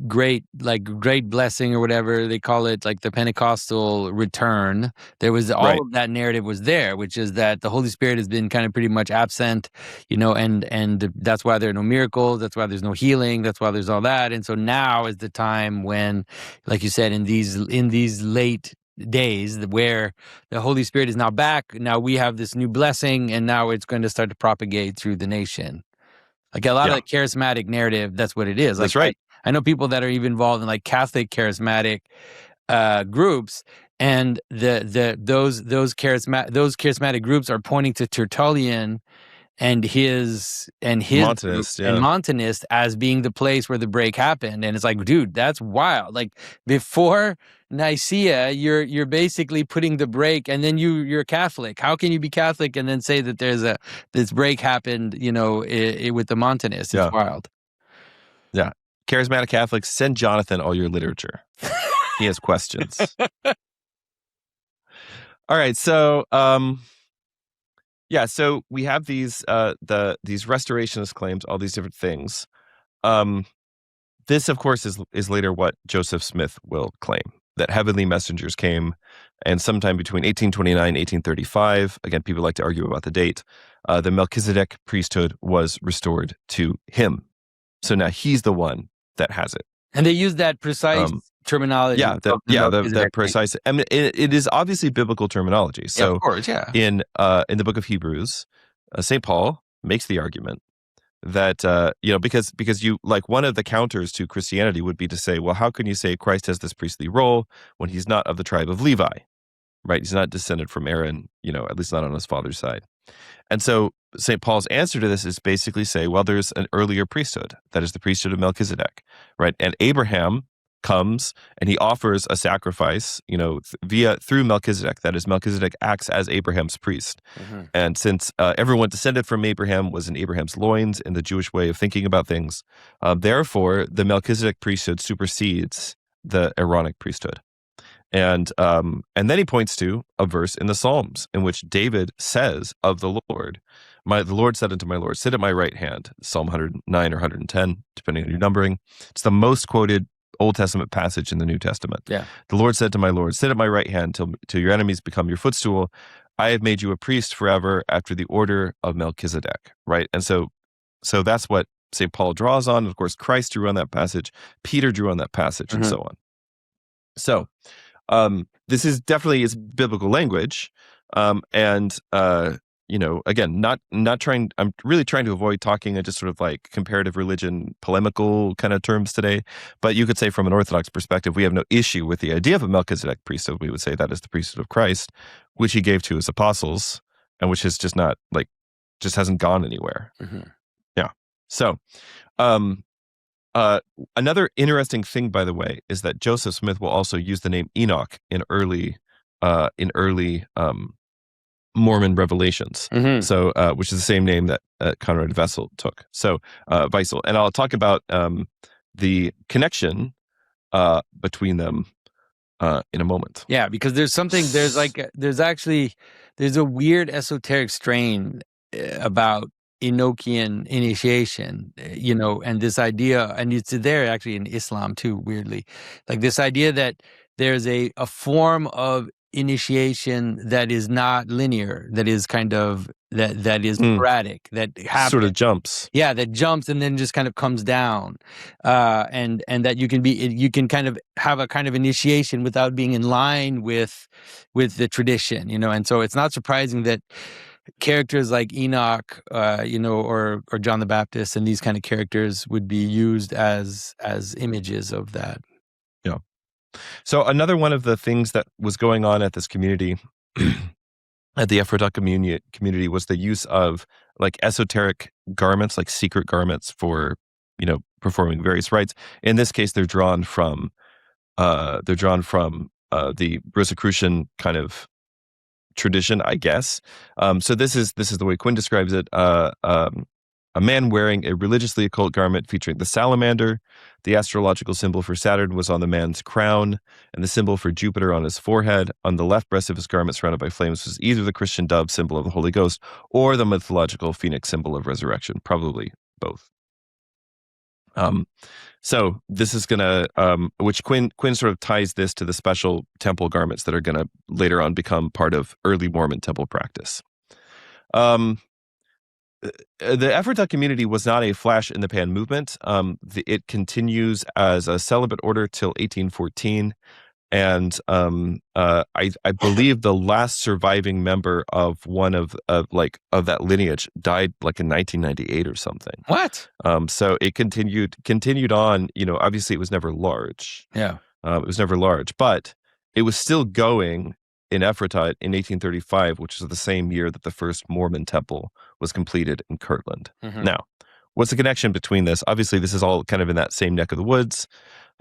great blessing or whatever they call it, like the Pentecostal return, there was all Right. of that narrative was there, which is that the Holy Spirit has been kind of pretty much absent, and that's why there are no miracles, that's why there's no healing, that's why there's all that. And so now is the time when, like you said, in these late days where the Holy Spirit is now back, now we have this new blessing, and now it's going to start to propagate through the nation. Like a lot of the charismatic narrative, that's what it is. That's like, right. I know people that are even involved in like Catholic charismatic groups, and those charismatic groups are pointing to Tertullian and his Montanist, and Montanist as being the place where the break happened. And it's like, dude, that's wild. Like before Nicaea, you're basically putting the break, and then you're Catholic. How can you be Catholic and then say that this break happened, with the Montanists? It's wild. Yeah. Charismatic Catholics, send Jonathan all your literature. He has questions. All right. So, so we have these restorationist claims, all these different things. This, of course, is later what Joseph Smith will claim, that heavenly messengers came, and sometime between 1829 and 1835, again, people like to argue about the date, the Melchizedek priesthood was restored to him. So now he's the one that has it. And they use that precise terminology. The precise. I mean, it is obviously biblical terminology. So, of course, yeah. In the book of Hebrews, St. Paul makes the argument that because you, like, one of the counters to Christianity would be to say, well, how can you say Christ has this priestly role when he's not of the tribe of Levi, right? He's not descended from Aaron, at least not on his father's side. And so St. Paul's answer to this is basically say, well, there's an earlier priesthood, that is the priesthood of Melchizedek, right? And Abraham comes and he offers a sacrifice, through Melchizedek. That is, Melchizedek acts as Abraham's priest. Mm-hmm. And since everyone descended from Abraham was in Abraham's loins in the Jewish way of thinking about things, therefore the Melchizedek priesthood supersedes the Aaronic priesthood. And then he points to a verse in the Psalms in which David says of the Lord, the Lord said unto my Lord, sit at my right hand, Psalm 109 or 110, depending on your numbering. It's the most quoted Old Testament passage in the New Testament. Yeah. The Lord said to my Lord, sit at my right hand till your enemies become your footstool. I have made you a priest forever after the order of Melchizedek, right? And so that's what St. Paul draws on. Of course, Christ drew on that passage. Peter drew on that passage, mm-hmm. and so on. So this is definitely is biblical language, and again, not trying. I'm really trying to avoid talking in just sort of like comparative religion, polemical kind of terms today. But you could say, from an Orthodox perspective, we have no issue with the idea of a Melchizedek priesthood. We would say that is the priesthood of Christ, which he gave to his apostles, and which has just not like just hasn't gone anywhere. Mhm. Yeah. So, another interesting thing, by the way, is that Joseph Smith will also use the name Enoch in early Mormon revelations. Mhm. So, which is the same name that Conrad Vessel took. So, Weissel, and I'll talk about the connection between them in a moment. Yeah, because there's a weird esoteric strain about Enochian initiation, and this idea, and it's there actually in Islam too, weirdly, like this idea that there's a form of initiation that is not linear, that is kind of that is sporadic, that happens, sort of jumps. Yeah, that jumps and then just kind of comes down, and that you can kind of have a kind of initiation without being in line with the tradition, and so it's not surprising that characters like Enoch, or John the Baptist, and these kind of characters would be used as images of that. Yeah. So another one of the things that was going on at this community, at the Ephrata community, was the use of like esoteric garments, like secret garments for, performing various rites. In this case, they're drawn from the Rosicrucian kind of tradition, I guess. So this is the way Quinn describes it. A man wearing a religiously occult garment featuring the salamander. The astrological symbol for Saturn was on the man's crown, and the symbol for Jupiter on his forehead. On the left breast of his garment, surrounded by flames, was either the Christian dove, symbol of the Holy Ghost, or the mythological phoenix, symbol of resurrection. Probably both. So this is gonna, which Quinn sort of ties this to the special temple garments that are gonna later on become part of early Mormon temple practice. The Ephrata community was not a flash in the pan movement. It continues as a celibate order till 1814, and I believe the last surviving member of one of that lineage died like in 1998 or something. What? So it continued on. Obviously it was never large. Yeah. It was never large, but it was still going in Ephrata in 1835, which is the same year that the first Mormon temple was completed in Kirtland. Mhm. Now, what's the connection between this? Obviously, this is all kind of in that same neck of the woods.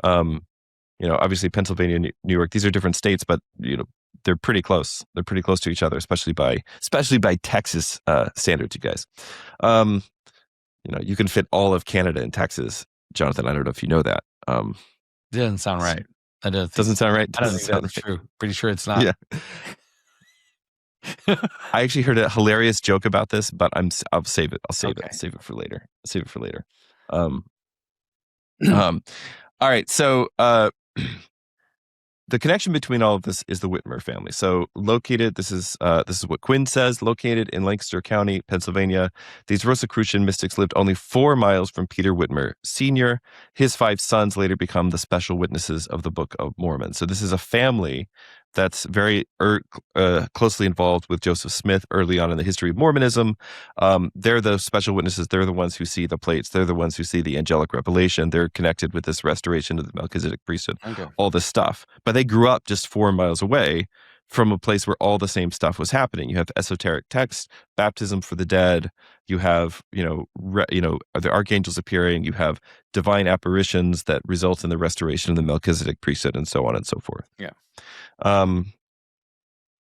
Obviously Pennsylvania, New York, these are different states, but they're pretty close. They're pretty close to each other, especially by Texas standards, you guys. You can fit all of Canada in Texas, Jonathan. I don't know if you know that. Doesn't sound right. That doesn't sound right. I don't think that's true. Pretty sure it's not. Yeah. I actually heard a hilarious joke about this, but I'll save it. I'll save it. I'll save it for later. All right. So the connection between all of this is the Whitmer family. So located, this is what Quinn says, located in Lancaster County, Pennsylvania. These Rosicrucian mystics lived only 4 miles from Peter Whitmer Sr. His 5 sons later become the special witnesses of the Book of Mormon. So this is a family that's very closely involved with Joseph Smith early on in the history of Mormonism. They're the special witnesses. They're the ones who see the plates. They're the ones who see the angelic revelation. They're connected with this restoration of the Melchizedek priesthood, all this stuff. But they grew up just 4 miles away from a place where all the same stuff was happening. You have esoteric texts, baptism for the dead. You have, the archangels appearing. You have divine apparitions that result in the restoration of the Melchizedek priesthood, and so on and so forth. Yeah.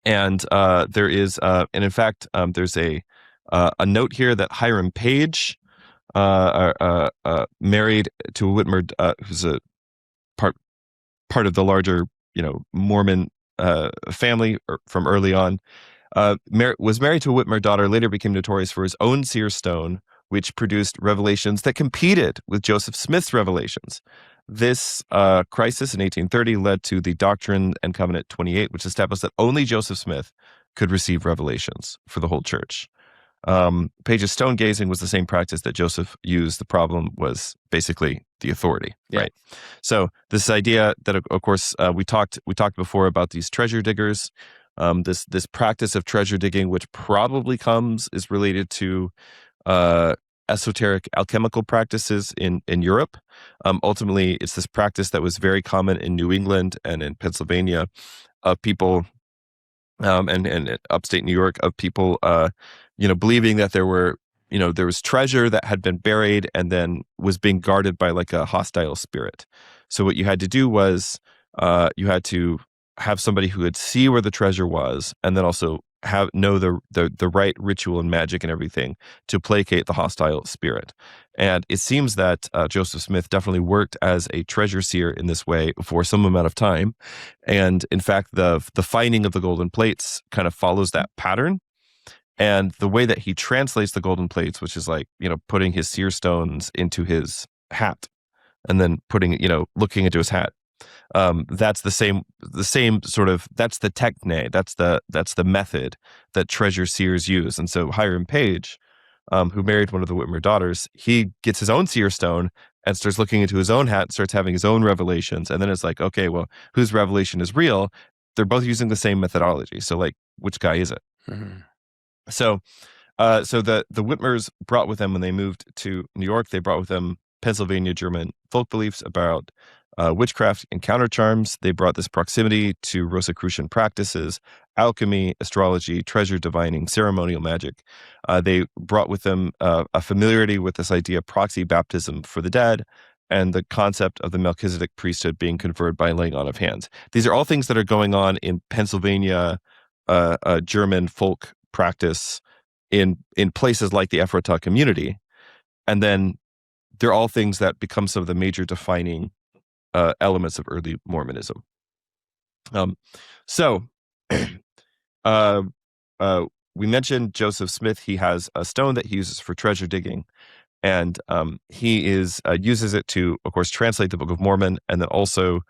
There is, and in fact, there's a note here that Hiram Page, married to a Whitmer, who's a part of the larger, Mormon family from early on, was married to a Whitmer daughter, later became notorious for his own seer stone, which produced revelations that competed with Joseph Smith's revelations. This crisis in 1830 led to the Doctrine and Covenant 28, which established that only Joseph Smith could receive revelations for the whole church. Page's stone gazing was the same practice that Joseph used. The problem was basically the authority, right? So this idea that, of course, we talked before about these treasure diggers. This practice of treasure digging, which probably is related to esoteric alchemical practices in Europe. Ultimately, it's this practice that was very common in New England and in Pennsylvania of people, and upstate New York, of people believing that there was treasure that had been buried and then was being guarded by like a hostile spirit. So what you had to do was you had to have somebody who would see where the treasure was, and then also know the right ritual and magic and everything to placate the hostile spirit. And it seems that Joseph Smith definitely worked as a treasure seer in this way for some amount of time. And in fact, the finding of the golden plates kind of follows that pattern. And the way that he translates the golden plates, which is like, putting his seer stones into his hat and then looking into his hat. That's the same sort of, that's the techne, that's the method that treasure seers use. And so Hiram Page, who married one of the Whitmer daughters, he gets his own seer stone and starts looking into his own hat, starts having his own revelations. And then it's like, okay, well, whose revelation is real? They're both using the same methodology. So like, which guy is it? Mm-hmm. So the Whitmers brought with them, when they moved to New York, they brought with them Pennsylvania German folk beliefs about witchcraft and counter charms. They brought this proximity to Rosicrucian practices, alchemy, astrology, treasure divining, ceremonial magic. They brought with them a familiarity with this idea of proxy baptism for the dead, and the concept of the Melchizedek priesthood being conferred by laying on of hands. These are all things that are going on in Pennsylvania German folk practice in places like the Ephrata community. And then they're all things that become some of the major defining elements of early Mormonism. We mentioned Joseph Smith. He has a stone that he uses for treasure digging, and he uses it to, of course, translate the Book of Mormon, and then also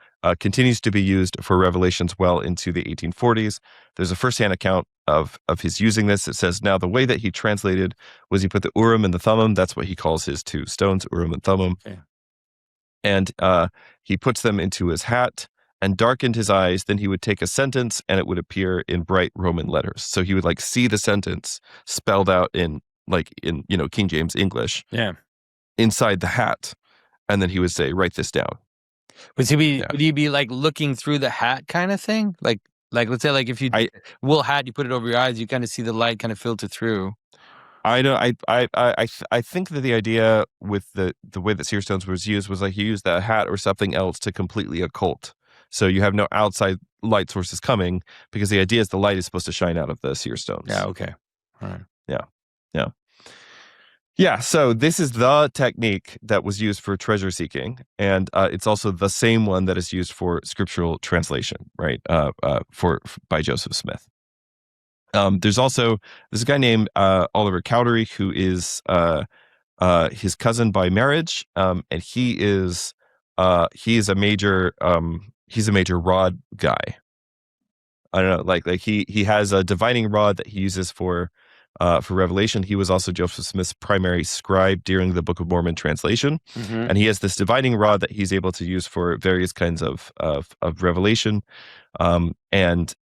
continues to be used for revelations well into the 1840s. There's a firsthand account of his using this. It says, now the way that he translated was he put the Urim and the Thummim. That's what he calls his two stones, Urim and Thummim. Okay. And he puts them into his hat and darkened his eyes. Then he would take a sentence and it would appear in bright Roman letters. So he would like see the sentence spelled out in King James English. Yeah. Inside the hat. And then he would say, write this down. Would he be like looking through the hat kind of thing? Like let's say like if you wool hat, you put it over your eyes, you kind of see the light kind of filter through. I think that the idea with the way that seer stones was used was like you use that hat or something else to completely occult. So you have no outside light sources coming, because the idea is the light is supposed to shine out of the seer stones. Yeah. Okay. All right. Yeah. So this is the technique that was used for treasure seeking, and it's also the same one that is used for scriptural translation, right? By Joseph Smith. There's a guy named Oliver Cowdery, who is his cousin by marriage, and he is a major rod guy. I don't know, like he has a divining rod that he uses for revelation. He was also Joseph Smith's primary scribe during the Book of Mormon translation, and he has this divining rod that he's able to use for various kinds of revelation, and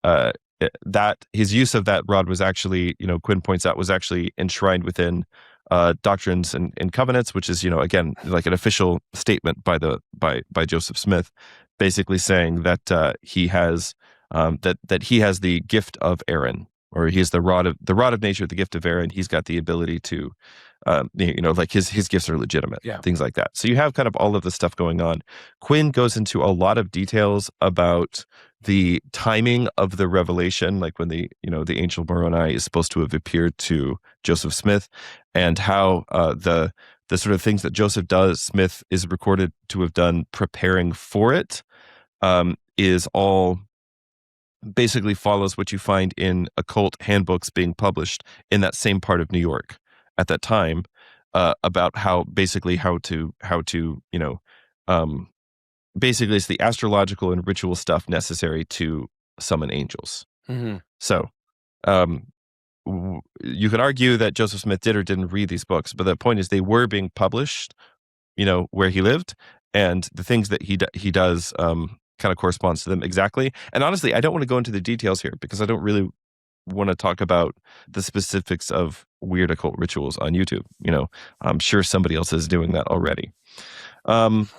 that his use of that rod was actually, Quinn points out, was actually enshrined within Doctrines and Covenants, which is, again, like an official statement by Joseph Smith, basically saying that he has that he has the gift of Aaron, or he is the rod of nature, the gift of Aaron. He's got the ability to, like his gifts are legitimate, things like that. So you have kind of all of this stuff going on. Quinn goes into a lot of details about the timing of the revelation, like when the angel Moroni is supposed to have appeared to Joseph Smith, and how the sort of things that Joseph Smith is recorded to have done preparing for it, is all basically follows what you find in occult handbooks being published in that same part of New York at that time, about how to basically it's the astrological and ritual stuff necessary to summon angels. Mm-hmm. So you could argue that Joseph Smith did or didn't read these books, but the point is they were being published, where he lived, and the things that he does kind of corresponds to them exactly. And honestly, I don't want to go into the details here because I don't really want to talk about the specifics of weird occult rituals on YouTube. I'm sure somebody else is doing that already. And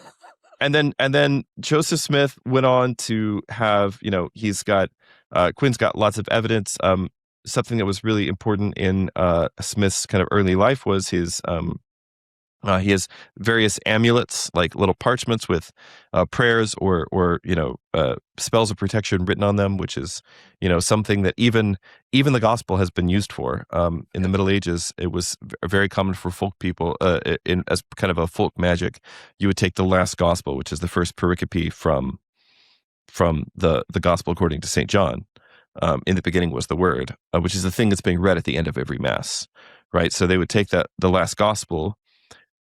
then Joseph Smith went on to have, Quinn's got lots of evidence. something that was really important in Smith's kind of early life was his he has various amulets, like little parchments with prayers or spells of protection written on them, which is something that even the gospel has been used for. In the Middle Ages, it was very common for folk people as kind of a folk magic. You would take the last gospel, which is the first pericope from the gospel according to St. John. In the beginning was the word, which is the thing that's being read at the end of every mass, right? So they would take the last gospel.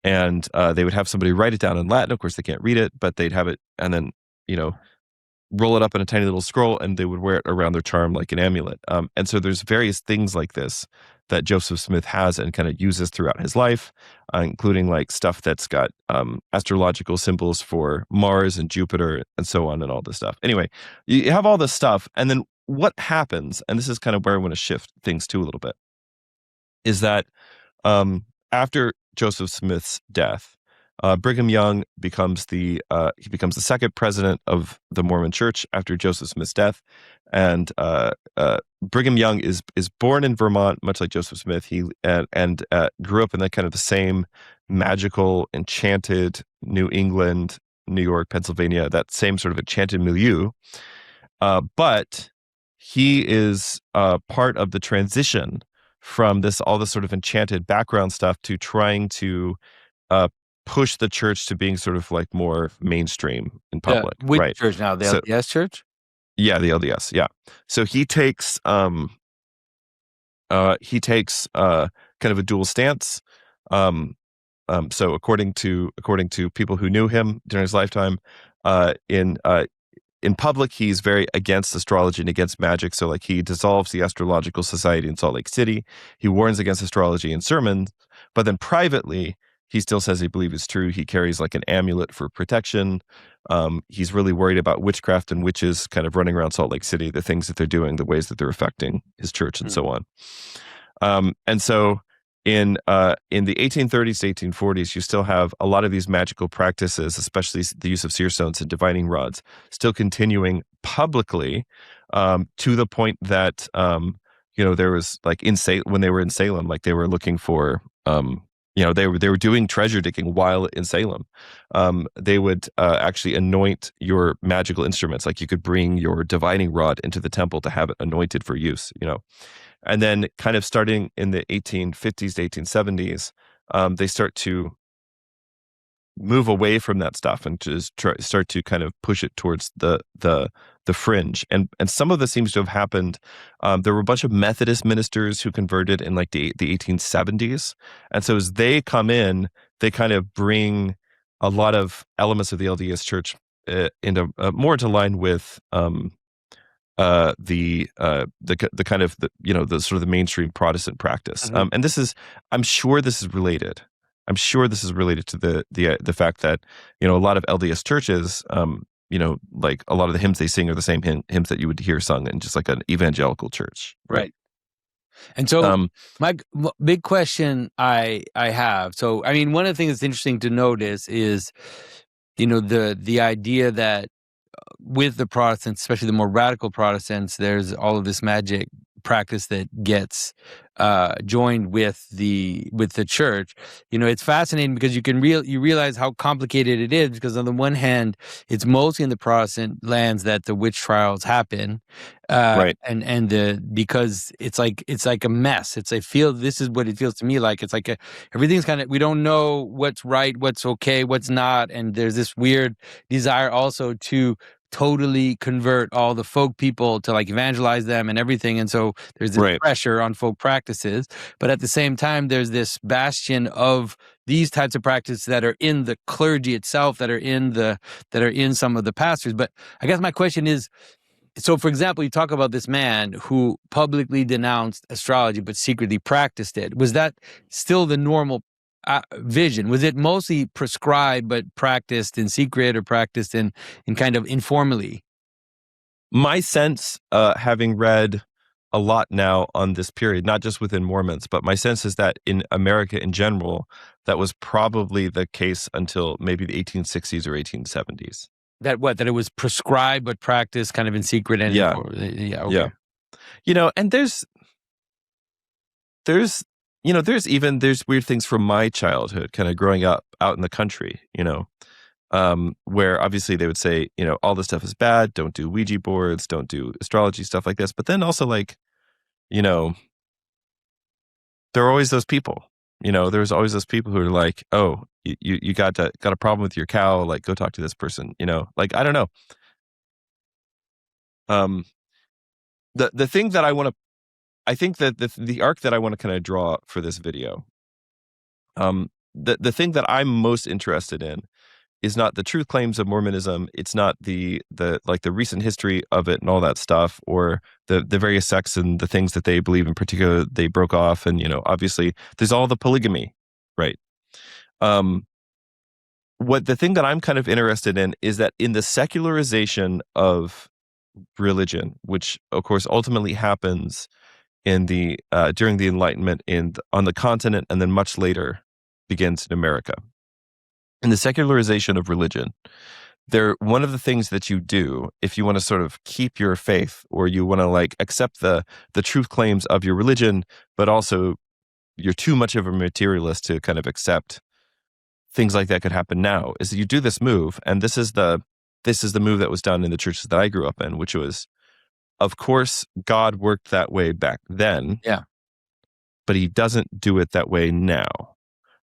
And they would have somebody write it down in Latin. Of course, they can't read it, but they'd have it and then, roll it up in a tiny little scroll, and they would wear it around their charm like an amulet. And so there's various things like this that Joseph Smith has and kind of uses throughout his life, including like stuff that's got astrological symbols for Mars and Jupiter and so on and all this stuff. Anyway, you have all this stuff. And then what happens, and this is kind of where I want to shift things to a little bit, is that after Joseph Smith's death, Brigham Young becomes the second president of the Mormon Church after Joseph Smith's death, and Brigham Young is born in Vermont, much like Joseph Smith. He grew up in that kind of the same magical, enchanted New England, New York, Pennsylvania, that same sort of enchanted milieu, but he is part of the transition from all this sort of enchanted background stuff to trying to push the church to being sort of like more mainstream in public. Which right? church now? The LDS church? Yeah, the LDS. Yeah. So he takes kind of a dual stance. So according to people who knew him during his lifetime, in public, he's very against astrology and against magic. So like he dissolves the Astrological Society in Salt Lake City. He warns against astrology in sermons, but then privately, he still says he believes it's true. He carries like an amulet for protection. He's really worried about witchcraft and witches kind of running around Salt Lake City, the things that they're doing, the ways that they're affecting his church and so on. And so in the 1830s to 1840s, you still have a lot of these magical practices, especially the use of seer stones and divining rods, still continuing publicly, to the point that there was like when they were in Salem, like they were looking for they were doing treasure digging while in Salem. They would actually anoint your magical instruments, like you could bring your divining rod into the temple to have it anointed for use. And then kind of starting in the 1850s to 1870s, they start to move away from that stuff and just start to kind of push it towards the fringe. And some of this seems to have happened. There were a bunch of Methodist ministers who converted in like the 1870s. And so as they come in, they kind of bring a lot of elements of the LDS Church into more into line with the kind of the sort of the mainstream Protestant practice. Mm-hmm. And I'm sure this is related. I'm sure this is related to the fact that a lot of LDS churches, like a lot of the hymns they sing are the same hymns that you would hear sung in just like an evangelical church, right? And so my big question I have. So I mean, one of the things that's interesting to notice is the idea that with the Protestants, especially the more radical Protestants, there's all of this magic practice that gets joined with the church. It's fascinating because you realize how complicated it is, because on the one hand, it's mostly in the Protestant lands that the witch trials happen, right? And because it's like a mess. This is what it feels to me like. It's like everything's kind of, we don't know what's right, what's okay, what's not, and there's this weird desire also to totally convert all the folk people, to like evangelize them and everything. And so there's this pressure on folk practices, but at the same time, there's this bastion of these types of practices that are in the clergy itself, that are in some of the pastors. But I guess my question is, so for example, you talk about this man who publicly denounced astrology, but secretly practiced it. Was that still the normal vision? Was it mostly prescribed but practiced in secret, or practiced in kind of informally? My sense, having read a lot now on this period, not just within Mormons, but my sense is that in America in general, that was probably the case until maybe the 1860s or 1870s. That it was prescribed but practiced kind of in secret and yeah. Okay. And there's there's there's weird things from my childhood, kind of growing up out in the country, where obviously they would say, all this stuff is bad. Don't do Ouija boards. Don't do astrology, stuff like this. But then also, like, there are always those people. There's always those people who are like, oh, you got a problem with your cow. Like, go talk to this person. Like, I don't know. The thing that I think that the arc that I want to kind of draw for this video, the thing that I'm most interested in is not the truth claims of Mormonism. It's not the recent history of it and all that stuff, or the various sects and the things that they believe in particular they broke off. And, obviously there's all the polygamy, right? What the thing that I'm kind of interested in is that in the secularization of religion, which of course ultimately happens in the during the Enlightenment on the continent, and then much later begins in America. In the secularization of religion, one of the things that you do if you want to sort of keep your faith, or you want to like accept the truth claims of your religion, but also you're too much of a materialist to kind of accept things like that could happen now, is that you do this move. And this is the move that was done in the churches that I grew up in, which was, of course, God worked that way back then. Yeah. But he doesn't do it that way now.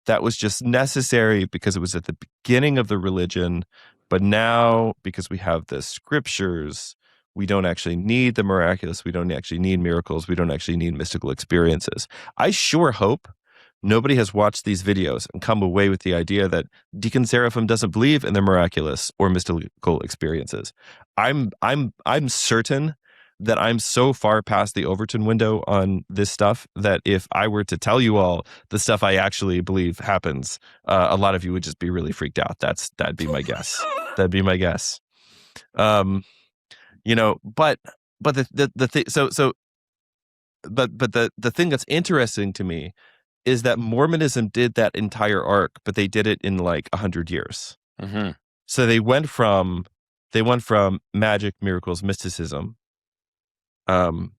That was just necessary because it was at the beginning of the religion. But now, because we have the scriptures, we don't actually need the miraculous. We don't actually need miracles. We don't actually need mystical experiences. I sure hope nobody has watched these videos and come away with the idea that Deacon Seraphim doesn't believe in the miraculous or mystical experiences. I'm certain that I'm so far past the Overton window on this stuff that if I were to tell you all the stuff I actually believe happens, a lot of you would just be really freaked out. That'd be my guess. That'd be my guess. But the thing that's interesting to me is that Mormonism did that entire arc, but they did it in like 100 years. Mm-hmm. So they went from magic, miracles, mysticism, and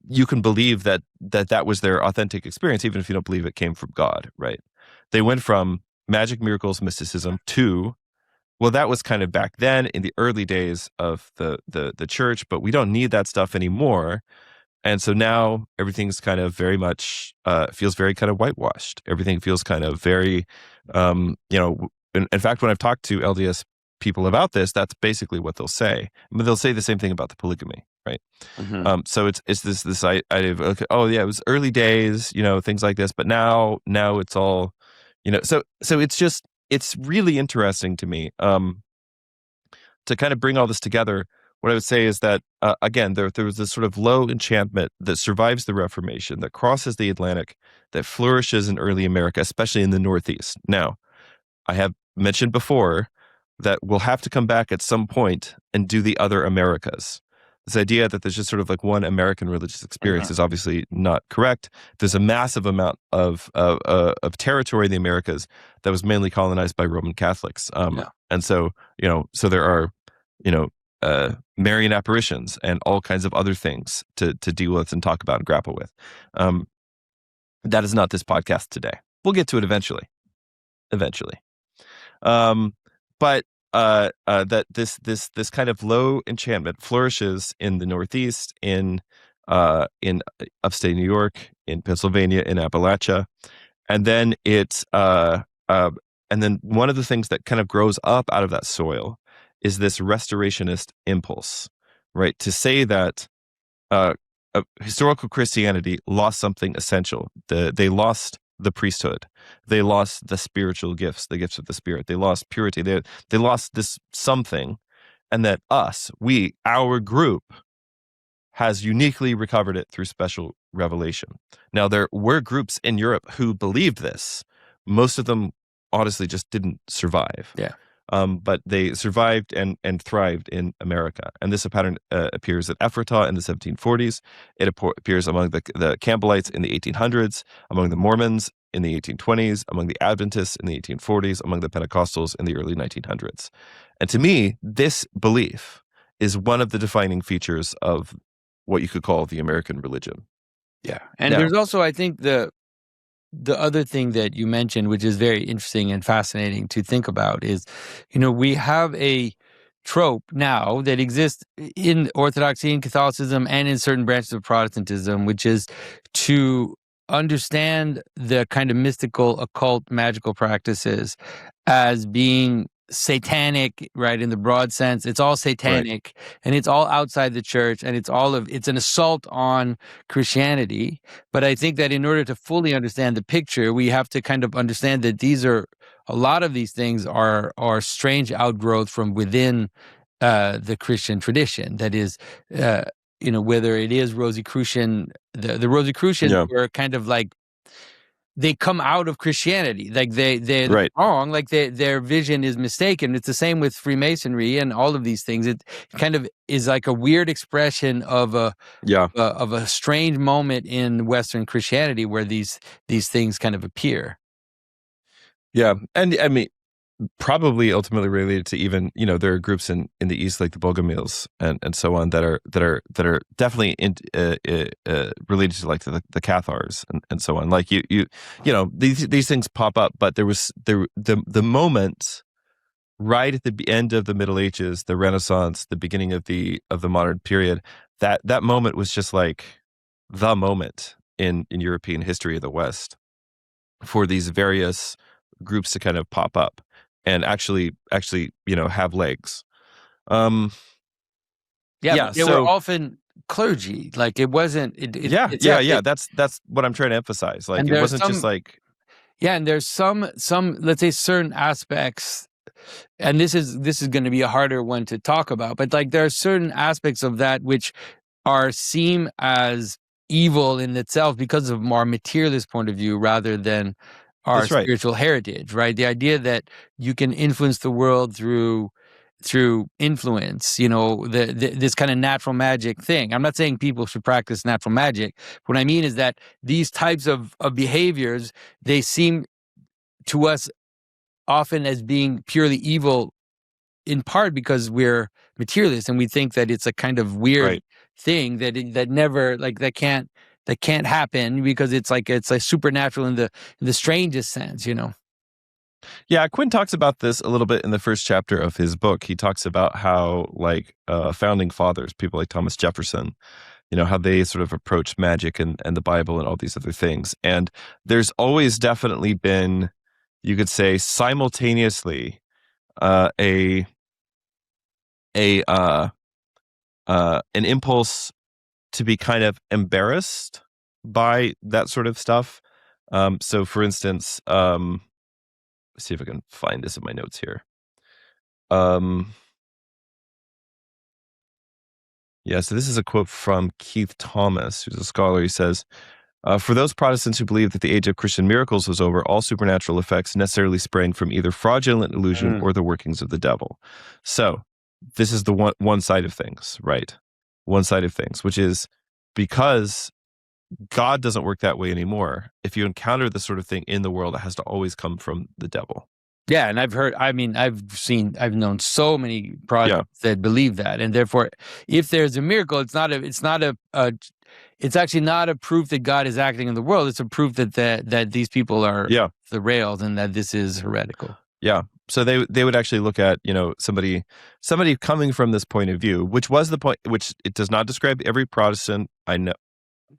you can believe that was their authentic experience, even if you don't believe it came from God, right? They went from magic, miracles, mysticism to, well, that was kind of back then in the early days of the church, but we don't need that stuff anymore. And so now everything's kind of very much feels very kind of whitewashed. Everything feels kind of very, in fact, when I've talked to LDS people about this, that's basically what they'll say. I mean, they'll say the same thing about the polygamy, right? Mm-hmm. So it's this idea of, okay, oh yeah, it was early days, things like this, but now it's all, so it's really interesting to me to kind of bring all this together. What I would say is that, again, there was this sort of low enchantment that survives the Reformation, that crosses the Atlantic, that flourishes in early America, especially in the Northeast. Now, I have mentioned before that we'll have to come back at some point and do the other Americas. This idea that there's just sort of like one American religious experience is obviously not correct. There's a massive amount of territory in the Americas that was mainly colonized by Roman Catholics. And so, so there are, Marian apparitions and all kinds of other things to deal with and talk about and grapple with. That is not this podcast today. We'll get to it eventually. But that this kind of low enchantment flourishes in the Northeast, in upstate New York, in Pennsylvania, in Appalachia, and then and then one of the things that kind of grows up out of that soil is this restorationist impulse, right? To say that historical Christianity lost something essential. They lost the priesthood. They lost the spiritual gifts, the gifts of the Spirit. They lost purity. They lost this something, and that our group, has uniquely recovered it through special revelation. Now, there were groups in Europe who believed this. Most of them, honestly, just didn't survive. Yeah. But they survived and thrived in America. And this pattern appears at Ephrata in the 1740s. It appears among the Campbellites in the 1800s, among the Mormons in the 1820s, among the Adventists in the 1840s, among the Pentecostals in the early 1900s. And to me, this belief is one of the defining features of what you could call the American religion. Yeah. And Now- there's also, I think, the other thing that you mentioned, which is very interesting and fascinating to think about, is, we have a trope now that exists in Orthodoxy and Catholicism and in certain branches of Protestantism, which is to understand the kind of mystical, occult, magical practices as being satanic, right? In the broad sense, it's all satanic, and it's all outside the church, and it's an assault on Christianity. But I think that in order to fully understand the picture, we have to kind of understand that a lot of these things are strange outgrowth from within the Christian tradition. That is, whether it is Rosicrucian, the Rosicrucians were kind of like, they come out of Christianity, like they're wrong, like their vision is mistaken. It's the same with Freemasonry and all of these things. It kind of is like a weird expression of a strange moment in Western Christianity where these things kind of appear. Yeah, and I mean, probably ultimately related to even, there are groups in the East like the Bogomils and so on that are definitely related to like the Cathars and so on. Like these things pop up, but there was the moment right at the end of the Middle Ages, the Renaissance, the beginning of the modern period. That moment was just like the moment in European history of the West for these various groups to kind of pop up and actually, have legs. They were often clergy. Like it wasn't. That's what I'm trying to emphasize. Like it wasn't just like. Yeah, and there's some let's say certain aspects, and this is going to be a harder one to talk about. But like there are certain aspects of that which seem as evil in itself because of our materialist point of view rather than our spiritual heritage, right? The idea that you can influence the world through influence, this kind of natural magic thing. I'm not saying people should practice natural magic. What I mean is that these types of behaviors, they seem to us often as being purely evil, in part because we're materialists and we think that it's a kind of weird thing that never, like, that can't happen because it's like supernatural in the strangest sense, Yeah, Quinn talks about this a little bit in the first chapter of his book. He talks about how founding fathers, people like Thomas Jefferson, how they sort of approach magic and the Bible and all these other things. And there's always definitely been, you could say, simultaneously an impulse to be kind of embarrassed by that sort of stuff. So for instance, let's see if I can find this in my notes here. So this is a quote from Keith Thomas, who's a scholar. He says, for those Protestants who believe that the age of Christian miracles was over, all supernatural effects necessarily sprang from either fraudulent illusion or the workings of the devil. So this is the one side of things, right? One side of things, which is because God doesn't work that way anymore. If you encounter this sort of thing in the world, it has to always come from the devil. Yeah, and I've known so many Protestants that believe that, and therefore, if there's a miracle, it's actually not a proof that God is acting in the world. It's a proof that these people are the rails and that this is heretical. Yeah. So they would actually look at, somebody coming from this point of view, which was the point, which it does not describe every Protestant. I know.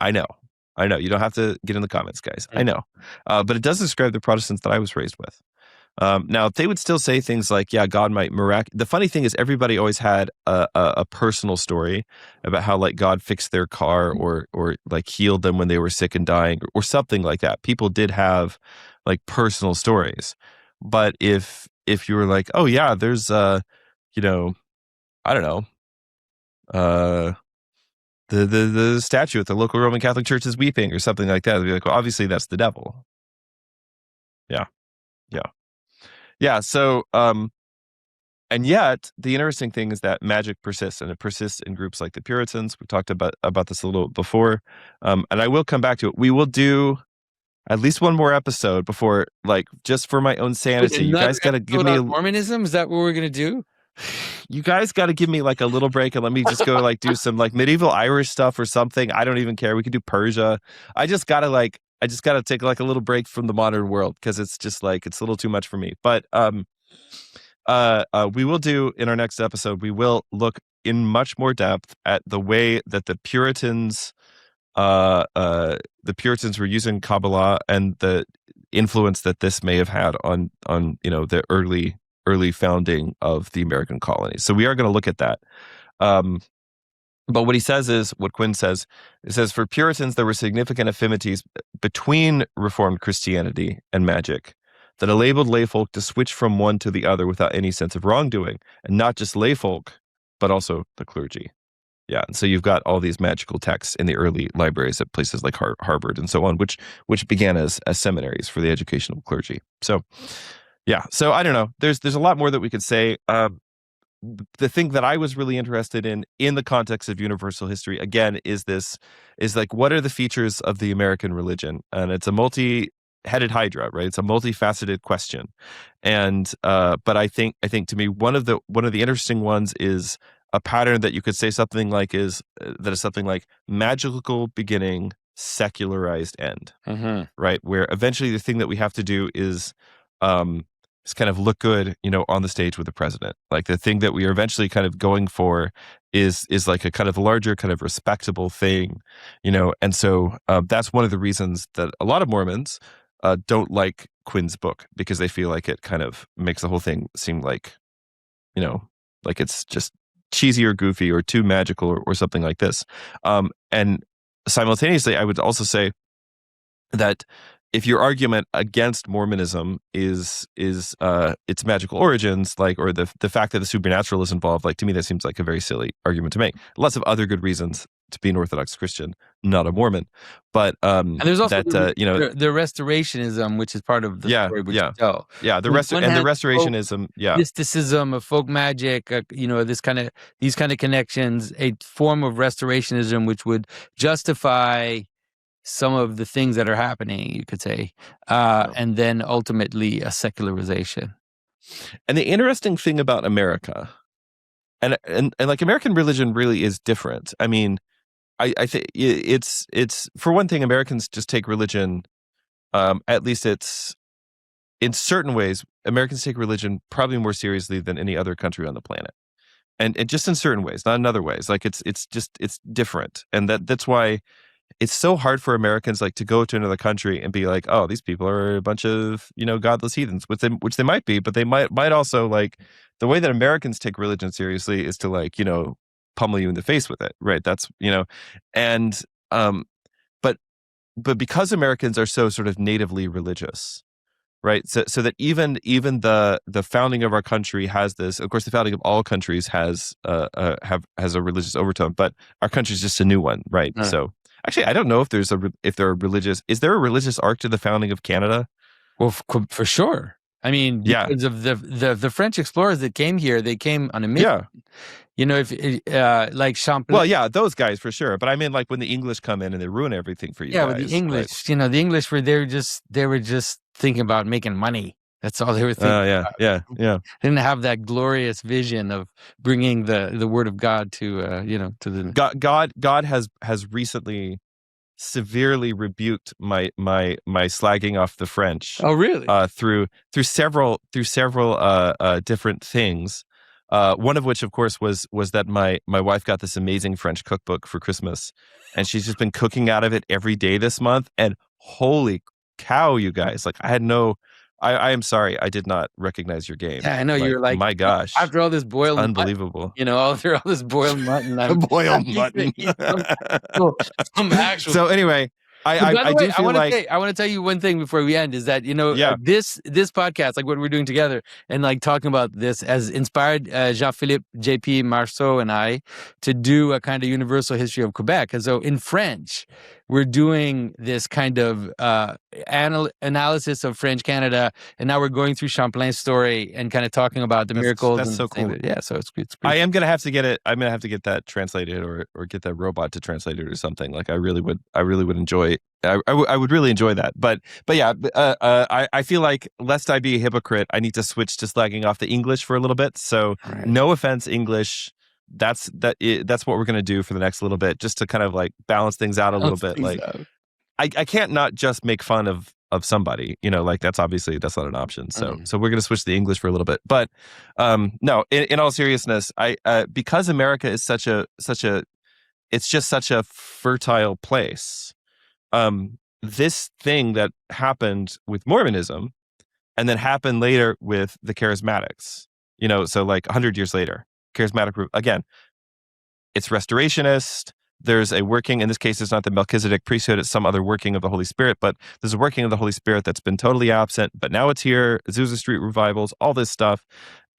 You don't have to get in the comments, guys. I know. But it does describe the Protestants that I was raised with. Now, they would still say things like, God might The funny thing is everybody always had a personal story about how like God fixed their car or like healed them when they were sick and dying or something like that. People did have like personal stories. But if you were like, oh yeah, there's I don't know, the statue at the local Roman Catholic Church is weeping or something like that, they'd be like, well, obviously that's the devil. Yeah. So, and yet the interesting thing is that magic persists, and it persists in groups like the Puritans. We talked about this a little before, and I will come back to it. We will do at least one more episode before, like, just for my own sanity. You guys got to give me Mormonism. Is that what we're going to do? You guys got to give me like a little break and let me just go like do some like medieval Irish stuff or something. I don't even care. We could do Persia. I just gotta take like a little break from the modern world because it's just like it's a little too much for me. But we will do in our next episode. We will look in much more depth at the way that the Puritans were using Kabbalah and the influence that this may have had on the early founding of the American colonies. So we are going to look at that. But what he says is, what Quinn says, it says, for Puritans, there were significant affinities between Reformed Christianity and magic that enabled layfolk to switch from one to the other without any sense of wrongdoing, and not just layfolk, but also the clergy. Yeah, and so you've got all these magical texts in the early libraries at places like Harvard and so on, which began as seminaries for the education of clergy. So, yeah, so I don't know. There's a lot more that we could say. The thing that I was really interested in the context of universal history, again, is like, what are the features of the American religion? And it's a multi-headed hydra, right? It's a multifaceted question. And but I think to me, one of the interesting ones is a pattern that you could say something like is something like magical beginning, secularized end, right? Where eventually the thing that we have to do is kind of look good, on the stage with the president. Like the thing that we are eventually kind of going for is like a kind of larger, kind of respectable thing, And so that's one of the reasons that a lot of Mormons don't like Quinn's book, because they feel like it kind of makes the whole thing seem like, like it's just cheesy or goofy or too magical or something like this. And simultaneously, I would also say that if your argument against Mormonism is its magical origins, or the fact that the supernatural is involved, to me that seems like a very silly argument to make. Lots of other good reasons to be an Orthodox Christian, not a Mormon. But and there's also the restorationism, which is part of the story. The restorationism, mysticism of folk magic, these kind of connections, a form of restorationism which would justify some of the things that are happening, you could say, and then ultimately a secularization. And the interesting thing about America, and like American religion really is different. I mean, I think it's for one thing, Americans just take religion, at least it's in certain ways, Americans take religion probably more seriously than any other country on the planet, and just in certain ways, not in other ways. Like it's different, and that's why it's so hard for Americans to go to another country and be like, oh, these people are a bunch of godless heathens, which they might be, but they might also the way that Americans take religion seriously is to pummel you in the face with it, right? That's and but because Americans are so sort of natively religious, right? So that even the founding of our country has this. Of course, the founding of all countries has a religious overtone, but our country is just a new one, right? So. Actually, I don't know if is there a religious arc to the founding of Canada? Well, for sure. I mean, because of the French explorers that came here, they came on a mission. If like Champlain. Well, yeah, those guys for sure. But I mean, when the English come in and they ruin everything for you. Yeah, guys, with the English, the English they were just thinking about making money. That's all they were thinking about. Yeah. They didn't have that glorious vision of bringing the word of God to to the God has recently severely rebuked my slagging off the French. Oh, really? Through several different things. One of which, of course, was that my wife got this amazing French cookbook for Christmas, and she's just been cooking out of it every day this month. And holy cow, you guys! I am sorry, I did not recognize your game. Yeah, I know you're my gosh! After all this boiled, unbelievable. Mutton, after all this boiled mutton, I'm boiled mutton. Some actual. So anyway, I do feel I want to tell you one thing before we end is that this podcast, like what we're doing together, and talking about this, has inspired Jean-Philippe J.P. Marceau and I to do a kind of universal history of Quebec. And so in French, we're doing this kind of analysis of French Canada, and now we're going through Champlain's story and kind of talking about the miracles. That's so cool. Yeah, so it's I am gonna have to get it. I'm gonna have to get that translated, or get that robot to translate it or something. I really would enjoy I would really enjoy that. But yeah, I feel like lest I be a hypocrite, I need to switch to slagging off the English for a little bit. So Right. no offense, English. That's what we're gonna do for the next little bit, just to kind of like balance things out a little bit. Like I can't not just make fun of somebody, like that's not an option. So we're gonna switch to the English for a little bit. But no, in all seriousness, because America is it's just such a fertile place. This thing that happened with Mormonism and then happened later with the charismatics, so like 100 years later, charismatic, again, it's restorationist. There's a working, in this case, it's not the Melchizedek priesthood, it's some other working of the Holy Spirit, but there's a working of the Holy Spirit that's been totally absent, but now it's here, Azusa Street revivals, all this stuff.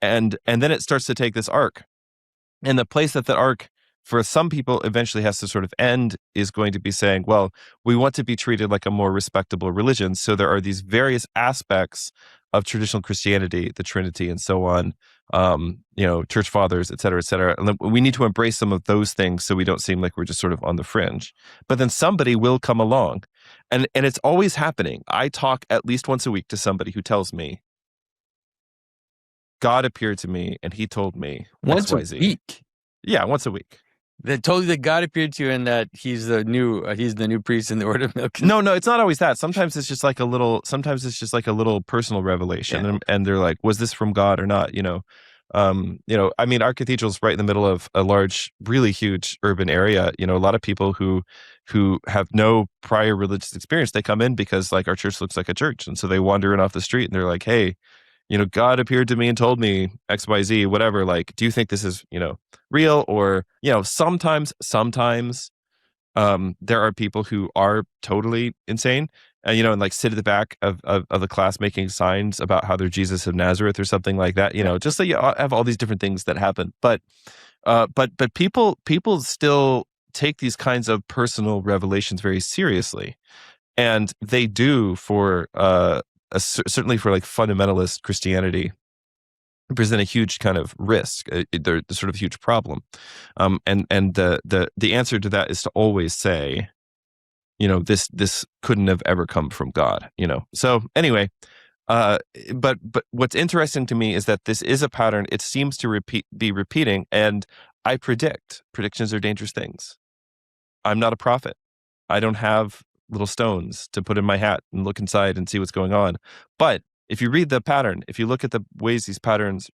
And then it starts to take this arc. And the place that arc for some people eventually has to sort of end is going to be saying, well, we want to be treated like a more respectable religion. So there are these various aspects of traditional Christianity, the Trinity and so on, church fathers, et cetera, et cetera. And we need to embrace some of those things so we don't seem like we're just sort of on the fringe. But then somebody will come along, and it's always happening. I talk at least once a week to somebody who tells me, God appeared to me and he told me once XYZ. a week. Yeah, once a week. That told you that God appeared to you and that he's the new priest in the order of Melchizedek. No, it's not always that. Sometimes it's just like a little personal revelation, Yeah. and they're like, was this from God or not? I mean, our cathedral's right in the middle of a large, really huge urban area. A lot of people who have no prior religious experience, they come in because like our church looks like a church, and so they wander in off the street and they're like, hey, God appeared to me and told me XYZ, whatever. Like, do you think this is, real? Or, sometimes there are people who are totally insane and, and like sit at the back of the class making signs about how they're Jesus of Nazareth or something like that, just so you have all these different things that happen. But people still take these kinds of personal revelations very seriously. And they do for, certainly for like fundamentalist Christianity, present a huge kind of risk. They're sort of a huge problem, and the answer to that is to always say, this couldn't have ever come from God. So anyway, but what's interesting to me is that this is a pattern. It seems to be repeating, and I predictions are dangerous things. I'm not a prophet. I don't have little stones to put in my hat and look inside and see what's going on. But if you read the pattern, if you look at the ways these patterns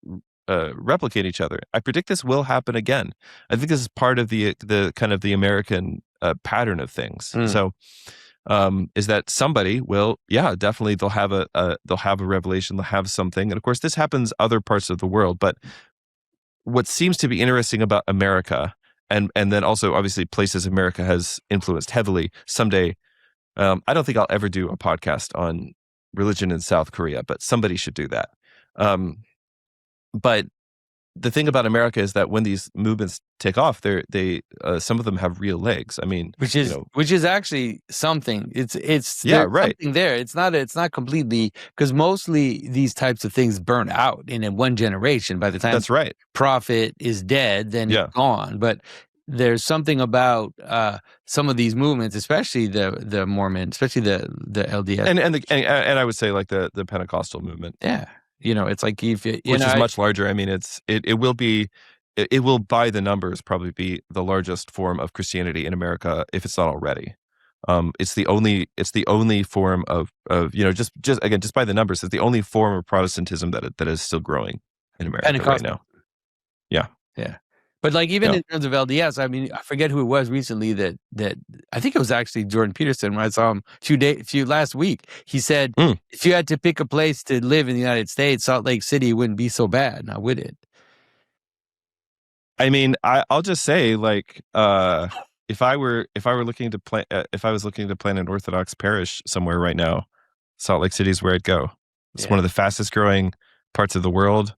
replicate each other, I predict this will happen again. I think this is part of the kind of the American pattern of things. So is that somebody will, definitely they'll have a revelation, they'll have something. And of course, this happens other parts of the world. But what seems to be interesting about America, and then also obviously places America has influenced heavily someday, I don't think I'll ever do a podcast on religion in South Korea, but somebody should do that. But the thing about America is that when these movements take off, they some of them have real legs. I mean, which is actually something. It's right. Something there. It's not completely, because mostly these types of things burn out in one generation. By the time that's right, prophet is dead, then it's gone. But there's something about some of these movements, especially the Mormon, especially the LDS, and I would say like the Pentecostal movement. Yeah, it's like which is much larger. I mean, it will by the numbers probably be the largest form of Christianity in America if it's not already. It's the only form of just by the numbers, it's the only form of Protestantism that is still growing in America right now. Yeah. But like even in terms of LDS, I mean, I forget who it was recently that I think it was actually Jordan Peterson when I saw him last week. He said, if you had to pick a place to live in the United States, Salt Lake City wouldn't be so bad. Now, would it? I mean, I'll just say, like, if I was looking to plan an Orthodox parish somewhere right now, Salt Lake City is where I'd go. It's one of the fastest growing parts of the world.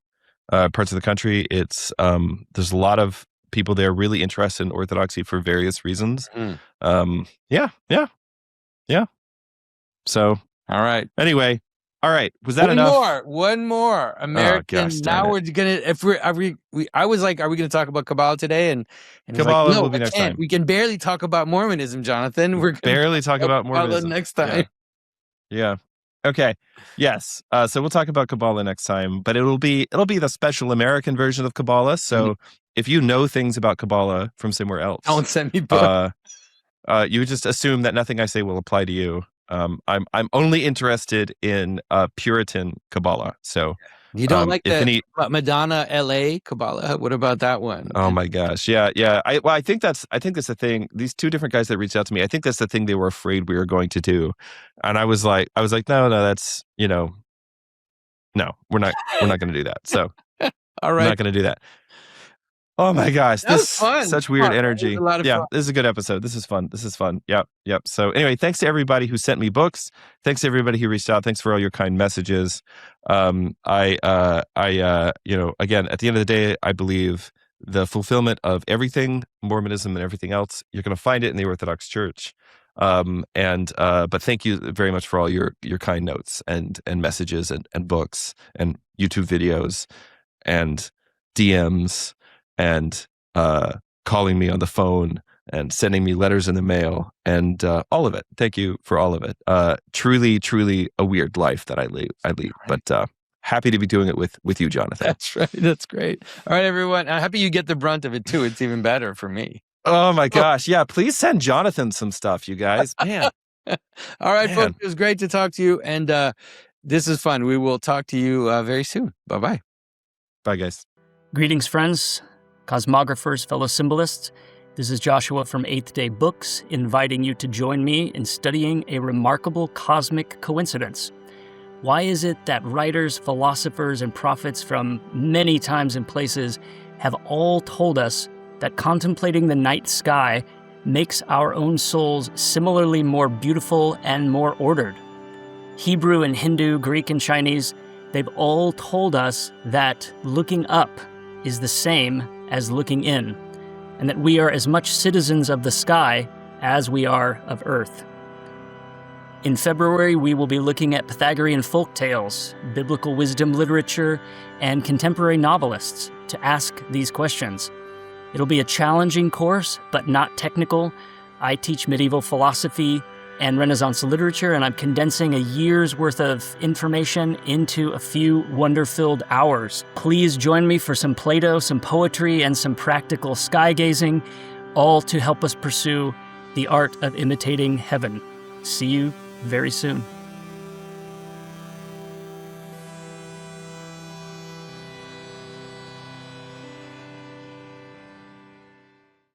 Parts of the country. It's there's a lot of people there really interested in Orthodoxy for various reasons. Yeah. So all right. Anyway, All right. Was that enough? One more. American. gosh, darn Now it. we're gonna. If we're, are we? I was like, are we gonna talk about Kabbalah today? And it was Kabbalah like, no, will be I next can't. time. We can barely talk about Mormonism, Jonathan. We're gonna Barely talk about Kabbalah Mormonism next time. Yeah. Okay. Yes. So we'll talk about Kabbalah next time, but it'll be the special American version of Kabbalah. So if you know things about Kabbalah from somewhere else, Don't send me books. you just assume that nothing I say will apply to you. I'm only interested in Puritan Kabbalah. So You don't like if any Madonna LA Kabbalah? What about that one? Oh my gosh. Yeah. I think that's the thing. These two different guys that reached out to me, I think that's the thing they were afraid we were going to do. And I was like, no, that's, no, we're not going to do that. So all right. I'm not going to do that. Oh my gosh. That was fun. Such weird energy. A lot of fun. This is a good episode. This is fun. Yep. So anyway, thanks to everybody who sent me books. Thanks to everybody who reached out. Thanks for all your kind messages. Again, at the end of the day, I believe the fulfillment of everything, Mormonism and everything else, you're going to find it in the Orthodox Church. But thank you very much for all your kind notes and messages and books and YouTube videos and DMs and calling me on the phone and sending me letters in the mail and all of it. Thank you for all of it. Truly a weird life that I lead, but happy to be doing it with you, Jonathan. That's right. That's great. All right, everyone. I'm happy you get the brunt of it too. It's even better for me. Oh my gosh. Yeah. Please send Jonathan some stuff, you guys. Man. All right, folks. It was great to talk to you. And this is fun. We will talk to you very soon. Bye-bye. Bye, guys. Greetings, friends, cosmographers, fellow symbolists. This is Joshua from Eighth Day Books, inviting you to join me in studying a remarkable cosmic coincidence. Why is it that writers, philosophers, and prophets from many times and places have all told us that contemplating the night sky makes our own souls similarly more beautiful and more ordered? Hebrew and Hindu, Greek and Chinese, they've all told us that looking up is the same as looking in, and that we are as much citizens of the sky as we are of Earth. In February, we will be looking at Pythagorean folk tales, biblical wisdom literature, and contemporary novelists to ask these questions. It'll be a challenging course, but not technical. I teach medieval philosophy and Renaissance literature, and I'm condensing a year's worth of information into a few wonder-filled hours. Please join me for some Plato, some poetry, and some practical sky gazing, all to help us pursue the art of imitating heaven. See you very soon.